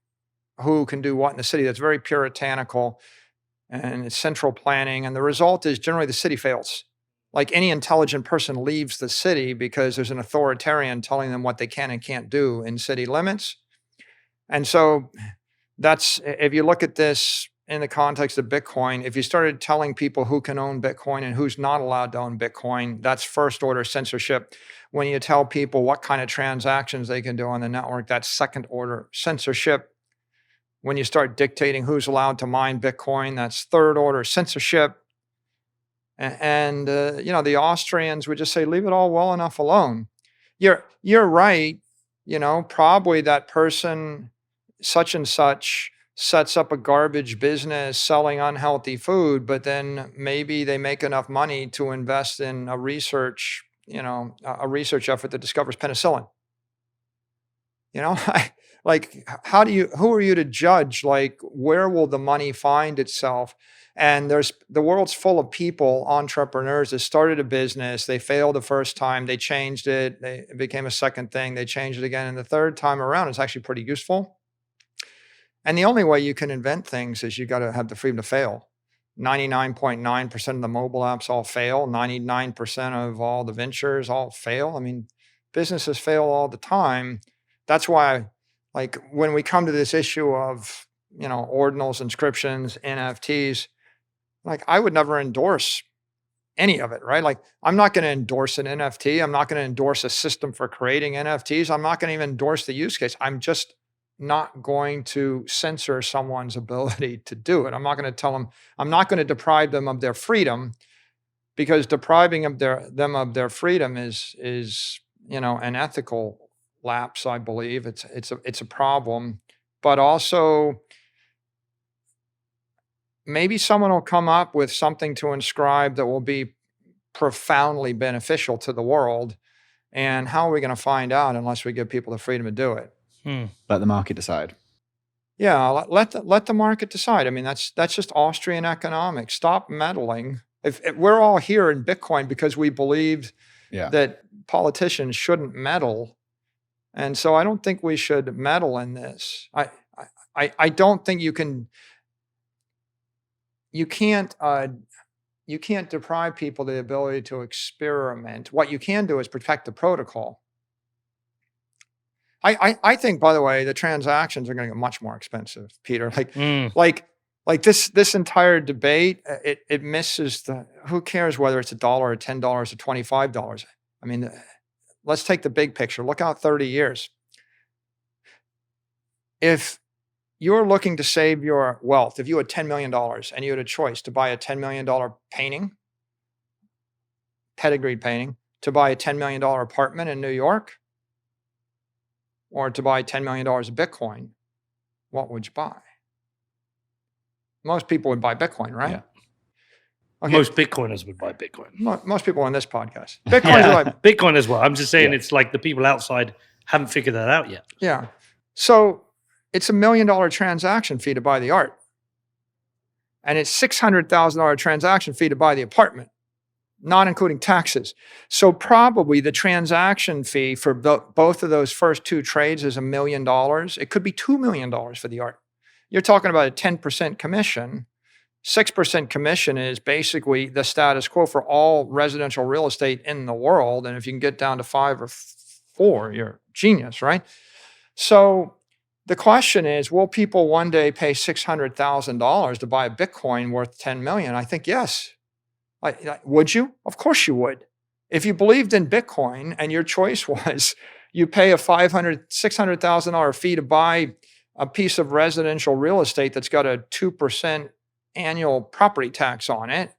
who can do what in the city. That's very puritanical, and it's central planning. And the result is generally the city fails. Like, any intelligent person leaves the city because there's an authoritarian telling them what they can and can't do in city limits. And so that's, if you look at this in the context of Bitcoin, if you started telling people who can own Bitcoin and who's not allowed to own Bitcoin, that's first order censorship. When you tell people what kind of transactions they can do on the network, that's second order censorship. When you start dictating who's allowed to mine Bitcoin, that's third order censorship. And the Austrians would just say, leave it all well enough alone. You're right. Probably that person, such and such, sets up a garbage business selling unhealthy food, but then maybe they make enough money to invest in a research effort that discovers penicillin. Who are you to judge? Like, where will the money find itself? And the world's full of people, entrepreneurs that started a business. They failed the first time. They changed it. It became a second thing. They changed it again. And the third time around, it's actually pretty useful. And the only way you can invent things is you got to have the freedom to fail. 99.9% of the mobile apps all fail. 99% of all the ventures all fail. I mean, businesses fail all the time. That's why, like, when we come to this issue of, ordinals, inscriptions, NFTs, like, I would never endorse any of it, right? Like, I'm not going to endorse an NFT. I'm not going to endorse a system for creating NFTs. I'm not going to even endorse the use case. I'm just not going to censor someone's ability to do it. I'm not going to tell them, I'm not going to deprive them of their freedom, because depriving them of their freedom is an ethical lapse, I believe. It's a problem. But also, maybe someone will come up with something to inscribe that will be profoundly beneficial to the world. And how are we going to find out unless we give people the freedom to do it? Let the market decide. Yeah, let the market decide. I mean, that's just Austrian economics. Stop meddling. If we're all here in Bitcoin because we believed that politicians shouldn't meddle, and so I don't think we should meddle in this. I don't think you can't deprive people the ability to experiment. What you can do is protect the protocol. I think, by the way, the transactions are going to get much more expensive, Peter. Like like this entire debate, it misses who cares whether it's $1 or $10 or $25. I mean, let's take the big picture. Look out 30 years. If you're looking to save your wealth, if you had $10 million and you had a choice to buy a $10 million painting, pedigreed painting, to buy a $10 million apartment in New York, or to buy $10 million of Bitcoin, what would you buy? Most people would buy Bitcoin, right? Yeah. Okay. Most Bitcoiners would buy Bitcoin. Most people on this podcast. Bitcoin's like Bitcoin as well. I'm just saying Yeah. it's like the people outside haven't figured that out yet. Yeah. So it's $1 million transaction fee to buy the art. And it's $600,000 transaction fee to buy the apartment, not including taxes. So probably the transaction fee for both of those first two trades is $1 million. It could be $2 million for the art. You're talking about a 10% commission. 6% commission is basically the status quo for all residential real estate in the world. And if you can get down to 5 or 4, you're a genius, right? So the question is, will people one day pay $600,000 to buy a Bitcoin worth 10 million? I think yes. Would you? Of course you would. If you believed in Bitcoin and your choice was you pay a $600,000 fee to buy a piece of residential real estate that's got a 2% annual property tax on it,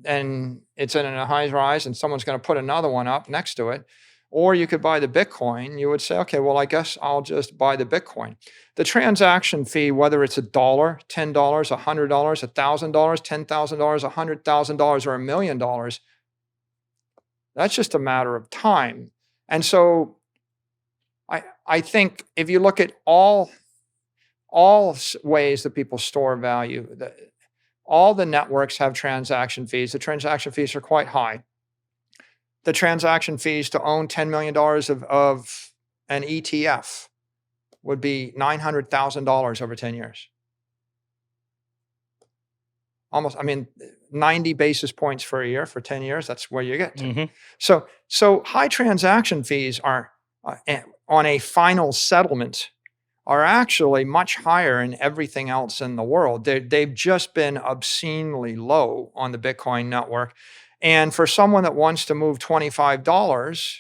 and it's in a high rise and someone's going to put another one up next to it, or you could buy the Bitcoin, you would say, okay, well, I guess I'll just buy the Bitcoin. The transaction fee, whether it's $1, $10, $100, $1,000, $10,000, $100,000, or $1 million, that's just a matter of time. And so I think if you look at all ways that people store value, all the networks have transaction fees. The transaction fees are quite high. The transaction fees to own $10 million of an ETF would be $900,000 over 10 years. Almost, 90 basis points for a year for 10 years, that's where you get to. Mm-hmm. So high transaction fees are on a final settlement are actually much higher in everything else in the world. They've just been obscenely low on the Bitcoin network. And for someone that wants to move $25,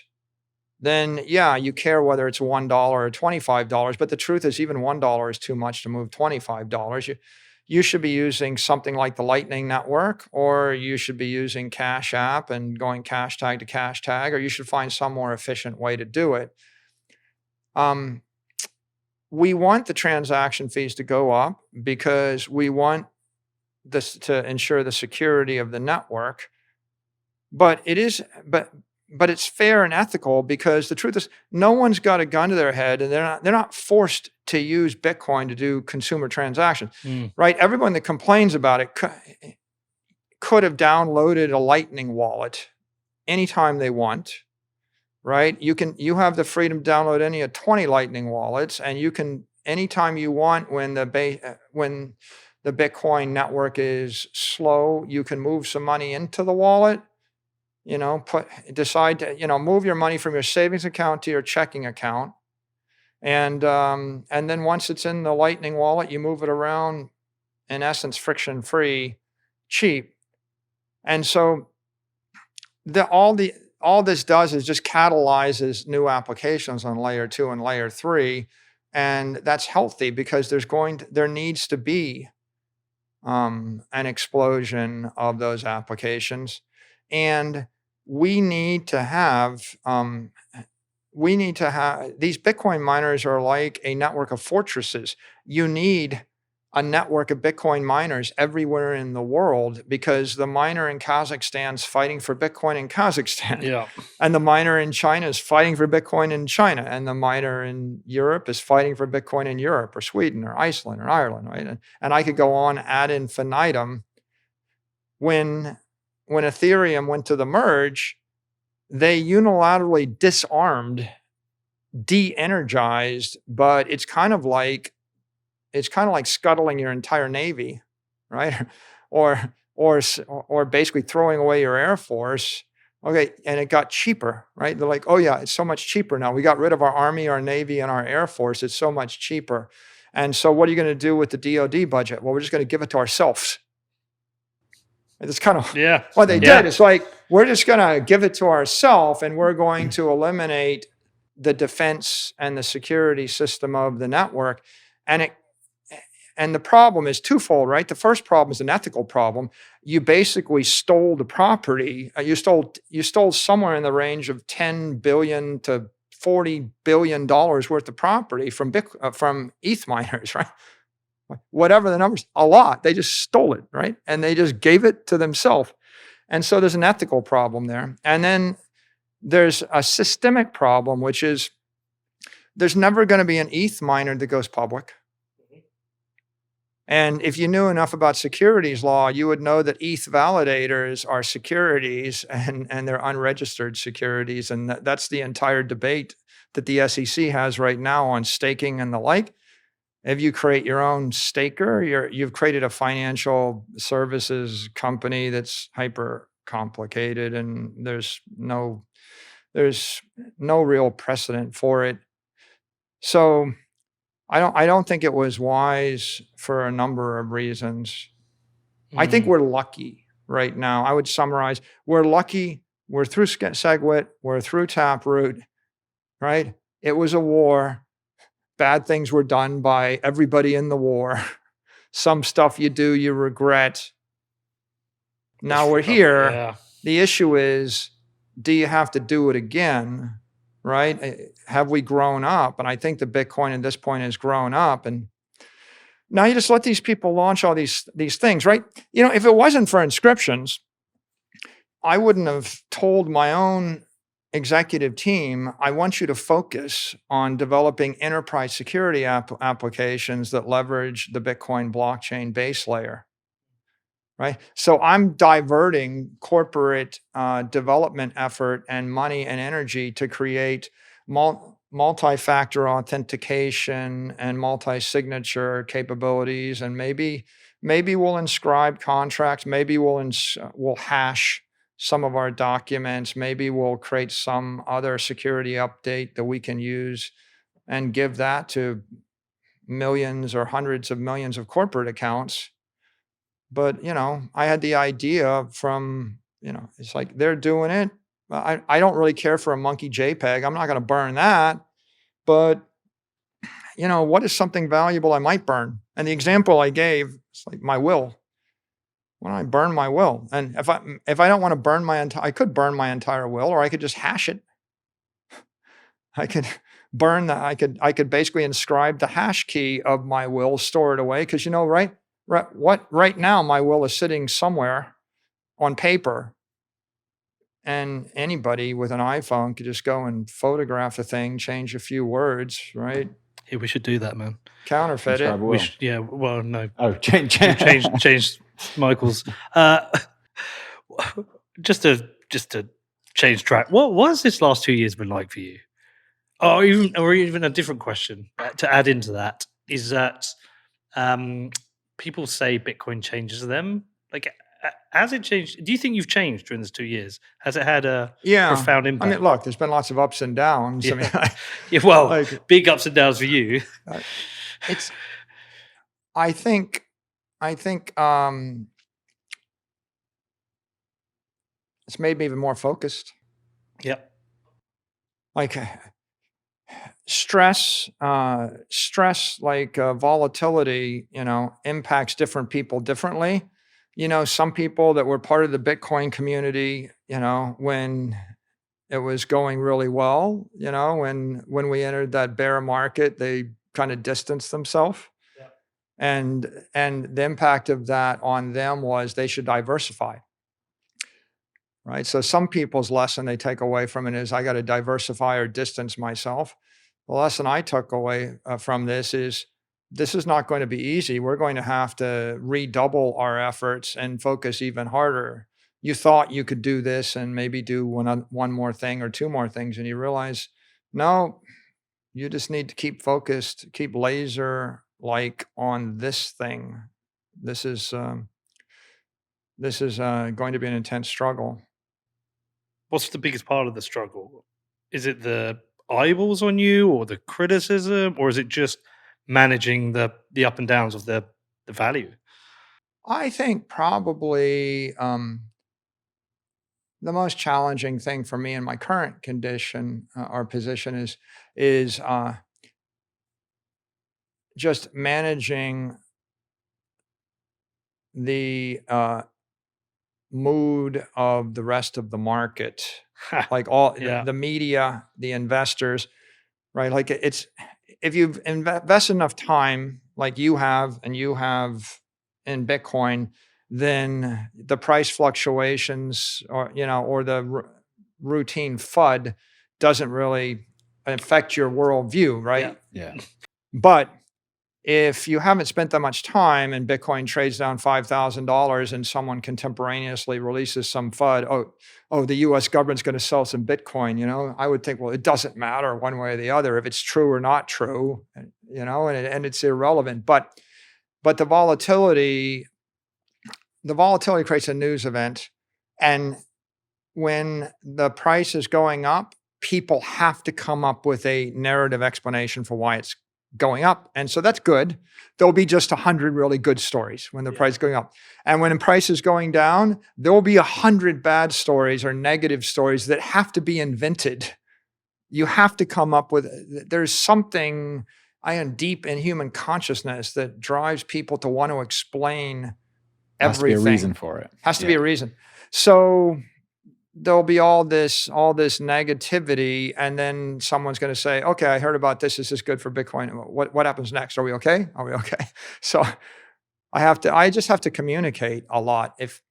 then yeah, you care whether it's $1 or $25. But the truth is, even $1 is too much to move $25. You should be using something like the Lightning Network, or you should be using Cash App and going cash tag to cash tag, or you should find some more efficient way to do it. We want the transaction fees to go up because we want this to ensure the security of the network. But it's fair and ethical, because the truth is, no one's got a gun to their head, and they're not forced to use Bitcoin to do consumer transactions, right? Everyone that complains about it could have downloaded a Lightning wallet anytime they want. Right? You have the freedom to download any of 20 Lightning wallets, and you can, anytime you want, when the Bitcoin network is slow, you can move some money into the wallet, decide to, move your money from your savings account to your checking account. And then once it's in the Lightning wallet, you move it around, in essence, friction-free, cheap. And so all this does is just catalyzes new applications on layer 2 and layer 3. And that's healthy, because there needs to be an explosion of those applications. And we need to have these Bitcoin miners are like a network of fortresses. You need a network of Bitcoin miners everywhere in the world, because the miner in Kazakhstan is fighting for Bitcoin in Kazakhstan. Yeah. And the miner in China is fighting for Bitcoin in China. And the miner in Europe is fighting for Bitcoin in Europe, or Sweden, or Iceland, or Ireland, right? And I could go on ad infinitum. When Ethereum went to the merge, they unilaterally disarmed, de-energized, but it's kind of like scuttling your entire Navy, right? Or basically throwing away your Air Force. Okay, and it got cheaper, right? They're like, oh yeah, it's so much cheaper now. We got rid of our Army, our Navy, and our Air Force. It's so much cheaper. And so what are you going to do with the DoD budget? Well, we're just going to give it to ourselves. It's kind of what they did. It's like, we're just going to give it to ourselves, and we're going to eliminate the defense and the security system of the network. And the problem is twofold, right? The first problem is an ethical problem. You basically stole the property. You stole somewhere in the range of $10 billion to $40 billion worth of property from ETH miners, right? Whatever the numbers, a lot. They just stole it, right? And they just gave it to themselves. And so there's an ethical problem there. And then there's a systemic problem, which is there's never going to be an ETH miner that goes public. And if you knew enough about securities law, you would know that ETH validators are securities and they're unregistered securities. And that's the entire debate that the SEC has right now on staking and the like. If you create your own staker, you've created a financial services company that's hyper complicated, and there's no real precedent for it. So I don't think it was wise for a number of reasons. I think we're lucky right now. I would summarize, we're lucky. We're through SegWit. We're through Taproot, right? It was a war. Bad things were done by everybody in the war. Some stuff you do, you regret. Now we're here. Yeah. The issue is, do you have to do it again? Right? Have we grown up? And I think the Bitcoin at this point has grown up. And now you just let these people launch all these things, right? You know, if it wasn't for inscriptions, I wouldn't have told my own executive team, I want you to focus on developing enterprise security applications that leverage the Bitcoin blockchain base layer. Right? So I'm diverting corporate development effort and money and energy to create multi-factor authentication and multi-signature capabilities. And maybe we'll inscribe contracts. Maybe we'll hash some of our documents. Maybe we'll create some other security update that we can use and give that to millions or hundreds of millions of corporate accounts. But, you know, I had the idea from, you know, it's like they're doing it. I don't really care for a monkey JPEG. I'm not going to burn that. But, you know, what is something valuable I might burn? And the example I gave, it's like my will. When I burn my will, and if I don't want to burn I could burn my entire will, or I could just hash it. I could burn that. I could basically inscribe the hash key of my will, store it away. Because, you know, right now my will is sitting somewhere on paper, and anybody with an iPhone could just go and photograph the thing, change a few words, right? Yeah, we should do that, man. Counterfeit it. We should, yeah. Well, no. Oh, change Michael's. Just to change track. What has this last 2 years been like for you? Or even a different question to add into that is that people say Bitcoin changes them. Like, has it changed? Do you think you've changed during this 2 years? Has it had a profound impact? I mean, look, there's been lots of ups and downs. Yeah. I mean, like, big ups and downs for you. I think it's made me even more focused. Yep. Like stress, like volatility, you know, impacts different people differently. You know, some people that were part of the Bitcoin community, you know, when it was going really well, you know, when we entered that bear market, they kind of distanced themselves. Yeah. And the impact of that on them was they should diversify. Right. So some people's lesson they take away from it is I got to diversify or distance myself. The lesson I took away from this is not going to be easy. We're going to have to redouble our efforts and focus even harder. You thought you could do this and maybe do one more thing or two more things, and you realize, no, you just need to keep focused, keep laser like on this thing. This is going to be an intense struggle. What's the biggest part of the struggle? Is it the eyeballs on you, or the criticism, or is it just managing the up and downs of the value? I think probably the most challenging thing for me in my current condition or position is just managing the mood of the rest of the market, like all Yeah. the media, the investors, right? Like it's if you've invested enough time, like you have, and you have in Bitcoin, then the price fluctuations, or or the routine FUD doesn't really affect your worldview, right? Yeah. But if you haven't spent that much time and Bitcoin trades down $5,000 and someone contemporaneously releases some FUD, oh, the US government's going to sell some Bitcoin, I would think, well, it doesn't matter one way or the other if it's true or not true, and it's irrelevant. But the volatility creates a news event. And when the price is going up, people have to come up with a narrative explanation for why it's going up. And so that's good. There'll be just 100 really good stories when the price is going up. And when the price is going down, there will be 100 bad stories or negative stories that have to be invented. You have to come up with, there's something deep in human consciousness that drives people to want to explain everything. Has to be a reason for it. Has to be a reason. So there'll be all this negativity, and then someone's going to say, okay, I heard about this. Is this good for Bitcoin? What happens next? Are we okay? So I just have to communicate a lot. If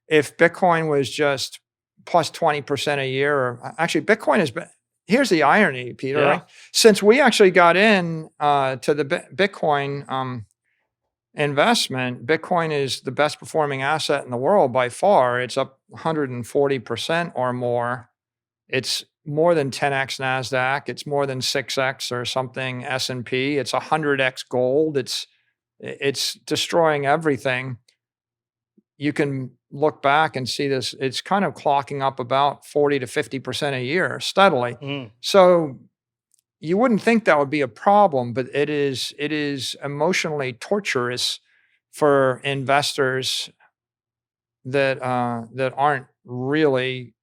Bitcoin was just plus 20% a year, or actually Bitcoin has been, here's the irony, Peter, right? Since we actually got in to the Bitcoin investment, Bitcoin is the best performing asset in the world by far. It's up 140% or more. It's more than 10x NASDAQ. It's more than 6x or something S&P. It's 100x gold. It's destroying everything. You can look back and see this. It's kind of clocking up about 40 to 50% a year steadily. So you wouldn't think that would be a problem, but it is emotionally torturous for investors that aren't really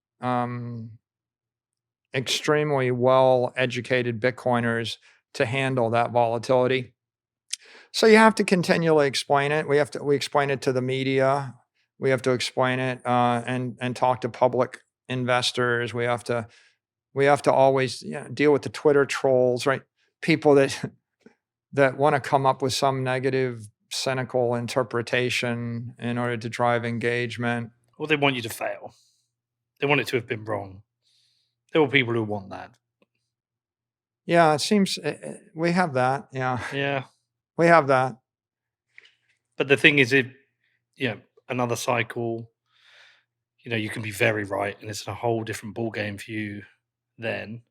extremely well-educated Bitcoiners to handle that volatility. So you have to continually explain it. We explain it to the media. We have to explain it and talk to public investors. We have to always deal with the Twitter trolls, right? People that want to come up with some negative, cynical interpretation in order to drive engagement. Or they want you to fail. They want it to have been wrong. There are people who want that. Yeah, it seems we have that. Yeah. We have that. But the thing is, another cycle, you can be very right, and it's a whole different ballgame for you then.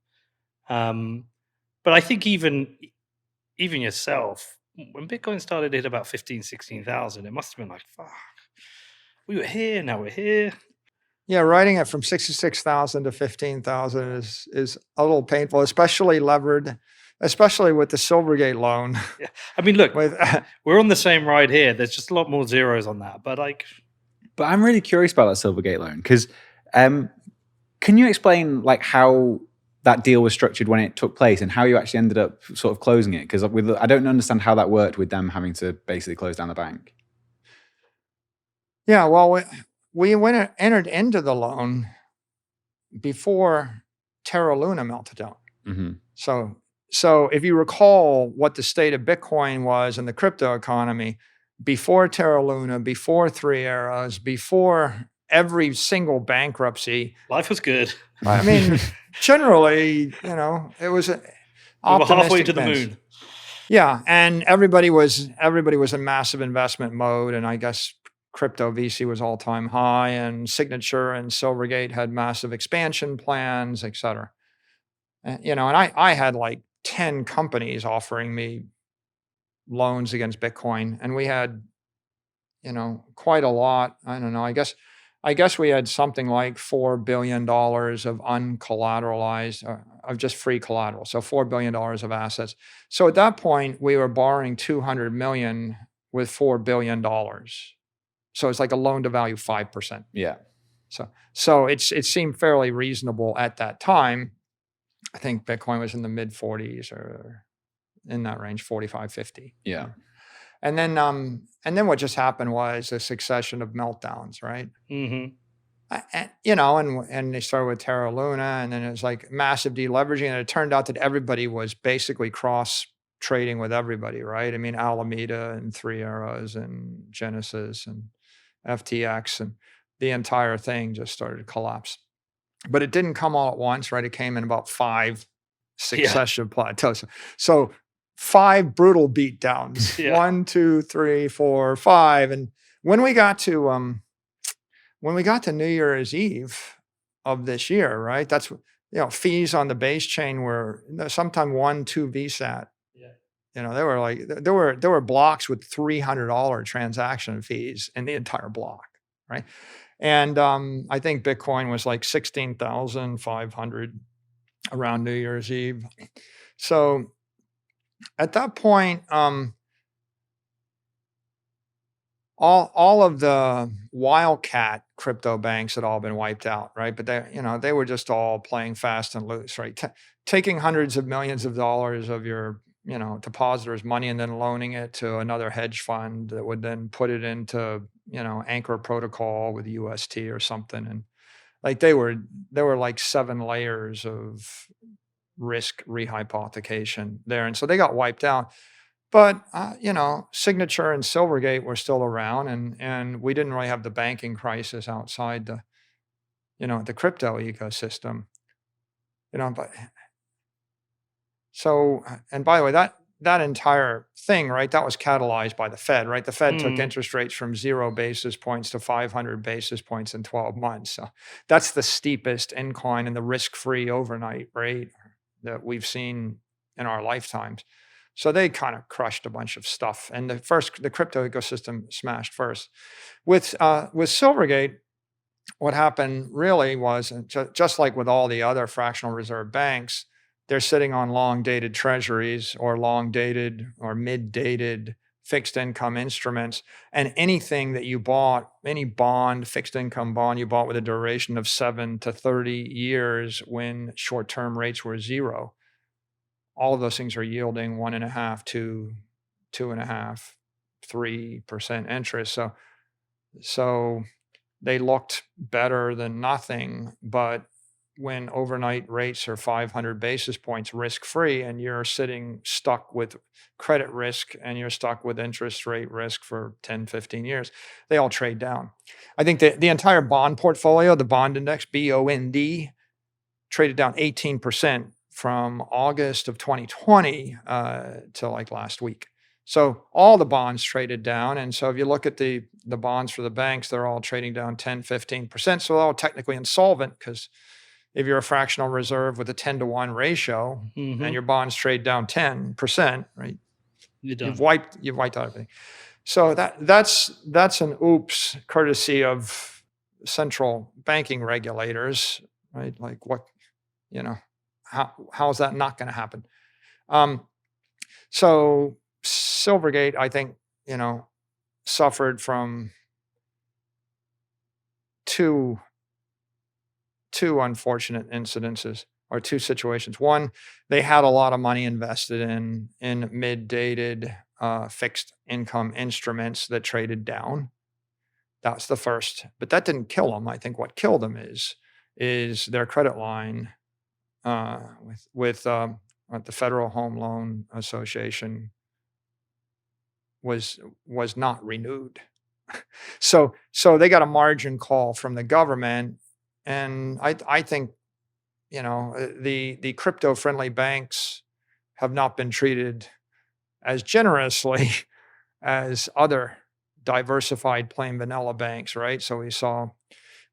But I think even yourself, when Bitcoin started to hit about 15,000, 16,000, it must have been like, fuck, we were here, now we're here. Yeah, riding it from 66,000 to 15,000 is a little painful, especially levered, especially with the Silvergate loan. Yeah. I mean, look, we're on the same ride here. There's just a lot more zeros on that, but But I'm really curious about that Silvergate loan, because can you explain how that deal was structured when it took place and how you actually ended up sort of closing it? Because I don't understand how that worked with them having to basically close down the bank. Yeah, well, we entered into the loan before Terra Luna melted down. Mm-hmm. So if you recall what the state of Bitcoin was in the crypto economy before Terra Luna, before Three Arrows, before every single bankruptcy, life was good. I mean, generally, it was an optimistic we were halfway to the bench. moon. Yeah, and everybody was in massive investment mode, and I guess crypto VC was all-time high, and Signature and Silvergate had massive expansion plans, et cetera. And I had like 10 companies offering me loans against Bitcoin, and we had, quite a lot. I don't know. I guess we had something like $4 billion of uncollateralized, of just free collateral. So $4 billion of assets. So at that point, we were borrowing $200 million with $4 billion. So it's like a loan to value 5%. Yeah. So it seemed fairly reasonable at that time. I think Bitcoin was in the mid 40s or in that range, 45, 50. Yeah. And then what just happened was a succession of meltdowns, right? Mm-hmm. And they started with Terra Luna, and then it was like massive deleveraging, and it turned out that everybody was basically cross trading with everybody, right? I mean, Alameda and Three Arrows and Genesis and FTX, and the entire thing just started to collapse. But it didn't come all at once, right? It came in about 5 successive plateaus. So 5 brutal beatdowns. Yeah. 1, 2, 3, 4, 5. And when we got to New Year's Eve of this year, right? That's, fees on the base chain were sometimes 1, 2 VSAT. Yeah. They were like, there were blocks with $300 transaction fees in the entire block, right? And I think Bitcoin was like 16,500 around New Year's Eve. So at that point, all of the wildcat crypto banks had all been wiped out, right? But they were just all playing fast and loose, right? Taking hundreds of millions of dollars of your depositors' money and then loaning it to another hedge fund that would then put it into Anchor Protocol with UST or something, and like there were like 7 layers of risk rehypothecation there, and so they got wiped out. But Signature and Silvergate were still around, and we didn't really have the banking crisis outside the crypto ecosystem, but. So, and by the way, that entire thing, right, that was catalyzed by the Fed, right? The Fed took interest rates from 0 basis points to 500 basis points in 12 months. So that's the steepest incline in the risk-free overnight rate that we've seen in our lifetimes. So they kind of crushed a bunch of stuff. And the crypto ecosystem smashed first. With Silvergate, what happened really was, just like with all the other fractional reserve banks, they're sitting on long-dated treasuries or long-dated or mid-dated fixed income instruments. And anything that you bought, any bond, fixed income bond you bought with a duration of 7 to 30 years when short-term rates were 0, all of those things are yielding 1.5 to 2.5, 3% interest. So they looked better than nothing, but when overnight rates are 500 basis points risk-free and you're stuck with credit risk and you're stuck with interest rate risk for 10, 15 years, they all trade down. I think the entire bond portfolio, the bond index, BOND, traded down 18% from August of 2020 to like last week. So all the bonds traded down. And so if you look at the bonds for the banks, they're all trading down 10, 15%. So they're all technically insolvent, because if you're a fractional reserve with a 10-to-1 ratio and your bonds trade down 10%, right? You've wiped out everything. So that's an oops, courtesy of central banking regulators, right? Like what, how is that not going to happen? So Silvergate, I think, suffered from two unfortunate incidences, or 2 situations. One, they had a lot of money invested in mid-dated fixed income instruments that traded down. That's the first, but that didn't kill them. I think what killed them is their credit line with the Federal Home Loan Association was not renewed. So they got a margin call from the government. And I think, the crypto-friendly banks have not been treated as generously as other diversified plain vanilla banks, right? So we saw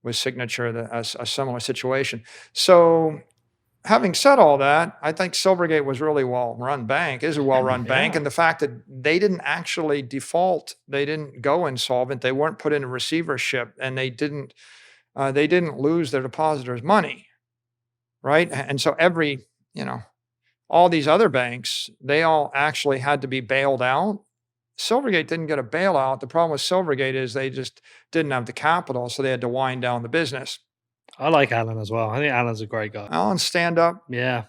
with Signature a similar situation. So having said all that, I think Silvergate was really well-run bank, is a well-run bank. And the fact that they didn't actually default, they didn't go insolvent, they weren't put in receivership, and they didn't lose their depositors' money, right? And so every all these other banks, they all actually had to be bailed out. Silvergate didn't get a bailout. The problem with Silvergate is they just didn't have the capital, so they had to wind down the business. I like Alan as well. I think Alan's a great guy. Alan's stand-up. Yeah.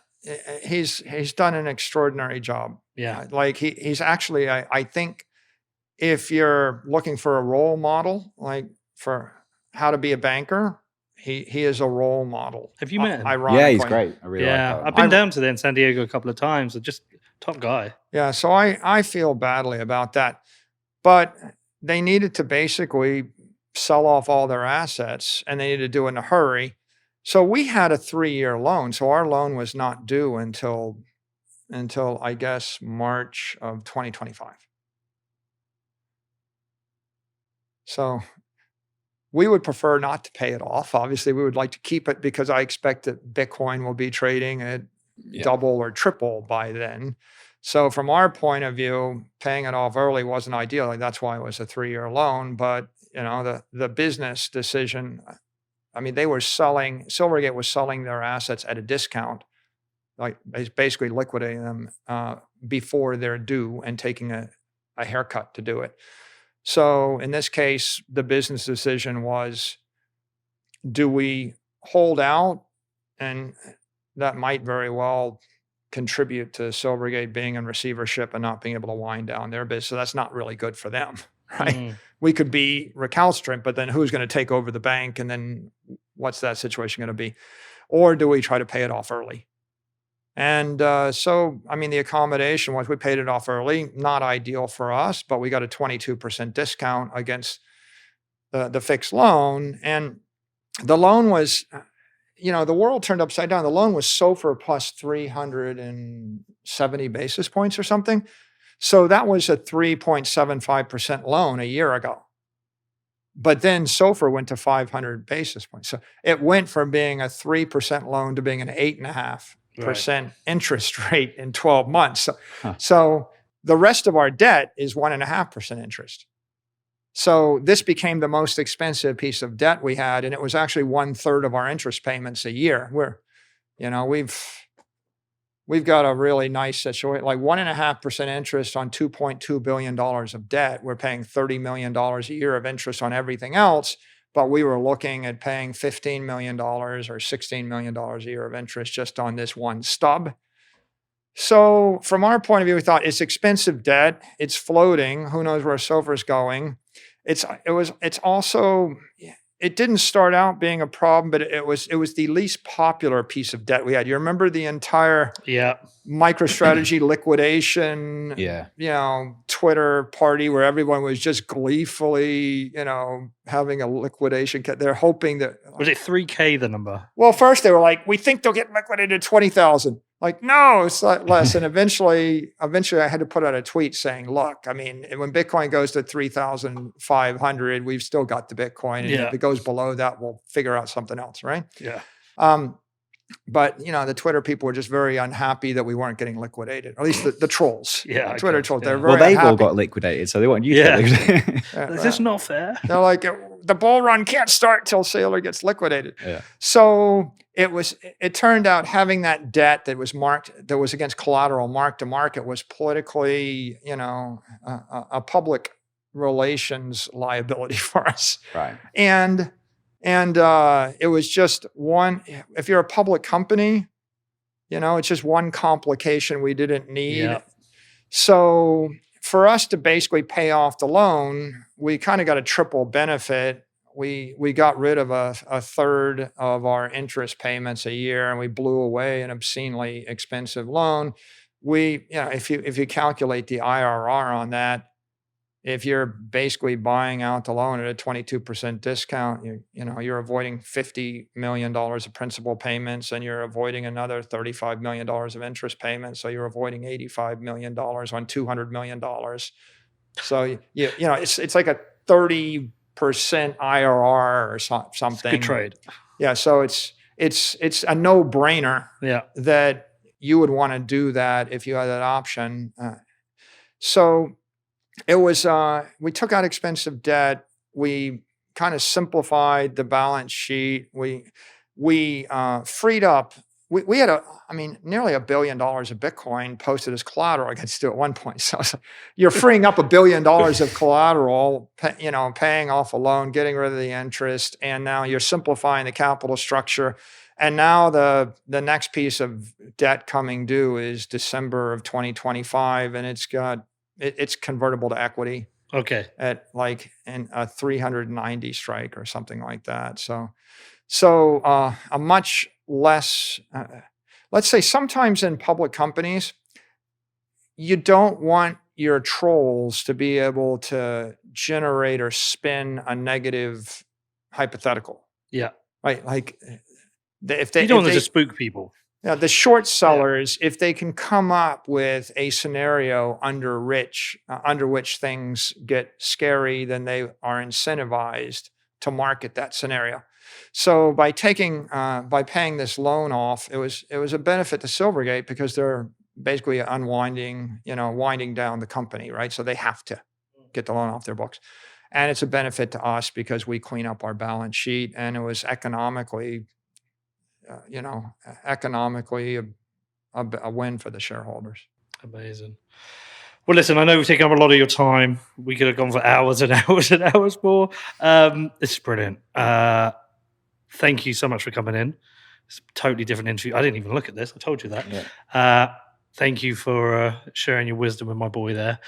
He's done an extraordinary job. Yeah. Like he's actually, I think if you're looking for a role model, like for how to be a banker, he is a role model. Have you met him? Ironically. Yeah, he's great. I really like that. I've been down to there in San Diego a couple of times. Just top guy. Yeah, so I feel badly about that. But they needed to basically sell off all their assets, and they needed to do it in a hurry. So we had a 3-year loan. So our loan was not due until I guess March of 2025. So we would prefer not to pay it off. Obviously, we would like to keep it because I expect that Bitcoin will be trading at double or triple by then. So from our point of view, paying it off early wasn't ideal. Like that's why it was a 3-year loan. But the business decision, I mean, Silvergate was selling their assets at a discount, like basically liquidating them before they're due and taking a haircut to do it. So in this case, the business decision was, do we hold out? And that might very well contribute to Silvergate being in receivership and not being able to wind down their business. So that's not really good for them, right? We could be recalcitrant, but then who's going to take over the bank? And then what's that situation going to be? Or do we try to pay it off early? And so, I mean, the accommodation was we paid it off early, not ideal for us, but we got a 22% discount against the fixed loan. And the loan was, the world turned upside down. The loan was SOFR plus 370 basis points or something. So that was a 3.75% loan a year ago. But then SOFR went to 500 basis points. So it went from being a 3% loan to being an 8.5% interest rate in 12 months. So the rest of our debt is 1.5% interest. So this became the most expensive piece of debt we had, and it was actually 1/3 of our interest payments a year. We've got a really nice situation, like 1.5% interest on $2.2 billion of debt. We're paying $30 million a year of interest on everything else, but we were looking at paying $15 million or $16 million a year of interest just on this one stub. So from our point of view, we thought it's expensive debt. It's floating. Who knows where SOFR is going? It didn't start out being a problem, but it was the least popular piece of debt we had. You remember the entire MicroStrategy liquidation, Twitter party where everyone was just gleefully, having a liquidation. They're hoping that was it 3K the number? Well, first they were like, we think they'll get liquidated at 20,000. Like, no, it's like less. And eventually I had to put out a tweet saying, look, I mean, when Bitcoin goes to 3,500, we've still got the Bitcoin. And if it goes below that, we'll figure out something else, right? Yeah. But, the Twitter people were just very unhappy that we weren't getting liquidated, or at least the trolls. Yeah. Twitter trolls. They're Well, very they've all unhappy. got liquidated, so they want you to get liquidated. Is this not fair? They're like, the bull run can't start till Saylor gets liquidated. Yeah. So it turned out having that debt that was against collateral mark to market was politically, a public relations liability for us. Right. And it was just one, if you're a public company, it's just one complication we didn't need. Yeah. So for us to basically pay off the loan, we kind of got a triple benefit. We got rid of a 1/3 of our interest payments a year, and we blew away an obscenely expensive loan. If you calculate the IRR on that, if you're basically buying out the loan at a 22% discount, you're avoiding $50 million of principal payments, and you're avoiding another $35 million of interest payments. So you're avoiding $85 million on $200 million. So it's like a 30% IRR or something. It's a good trade. Yeah. So it's a no-brainer that you would want to do that if you had that option. So it was, we took out expensive debt. We kind of simplified the balance sheet. We freed up we had nearly $1 billion of Bitcoin posted as collateral against it at one point. So it's like, you're freeing up $1 billion of collateral, paying off a loan, getting rid of the interest, and now you're simplifying the capital structure. And now the next piece of debt coming due is December of 2025, and it's convertible to equity. Okay. At like a 390 strike or something like that. So a much less, let's say sometimes in public companies, you don't want your trolls to be able to generate or spin a negative hypothetical. Yeah. Right. Like if you don't want to just spook people. Yeah, the short sellers, if they can come up with a scenario under which things get scary, then they are incentivized to market that scenario. So by paying this loan off, it was a benefit to Silvergate because they're basically winding down the company, right? So they have to get the loan off their books. And it's a benefit to us because we clean up our balance sheet, and it was economically a win for the shareholders. Amazing. Well, listen, I know we've taken up a lot of your time. We could have gone for hours and hours and hours more. This is brilliant. Thank you so much for coming in. It's a totally different interview. I didn't even look at this. I told you that. Yeah. Thank you for sharing your wisdom with my boy there.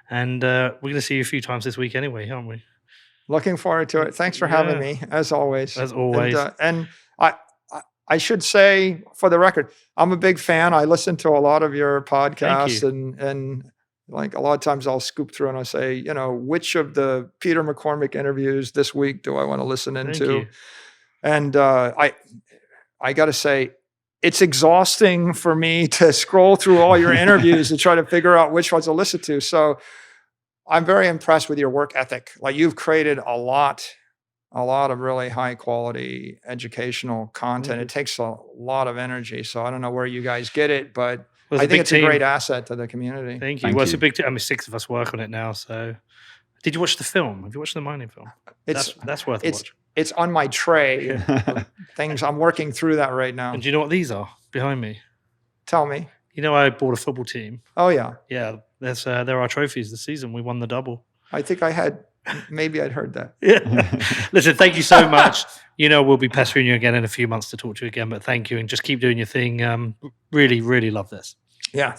And we're going to see you a few times this week anyway, aren't we? Looking forward to it. Thanks for having me, as always. As always. And I should say, for the record, I'm a big fan. I listen to a lot of your podcasts, and like a lot of times I'll scoop through and I'll say, which of the Peter McCormick interviews this week do I want to listen into? And I got to say, it's exhausting for me to scroll through all your interviews to try to figure out which ones to listen to. So I'm very impressed with your work ethic. Like, you've created a lot of really high quality educational content. Mm-hmm. It takes a lot of energy. So I don't know where you guys get it, but I think it's a great asset to the community. Thank you. It's a big team. I mean, 6 of us work on it now. So did you watch the film? Have you watched the mining film? That's worth a watch. It's on my tray of things. I'm working through that right now. And do you know what these are behind me? Tell me. I bought a football team. Oh, yeah. Yeah. They're our trophies this season. We won the double. I think maybe I'd heard that. Yeah. Listen, thank you so much. We'll be pestering you again in a few months to talk to you again, but thank you, and just keep doing your thing. Really, really love this. Yeah.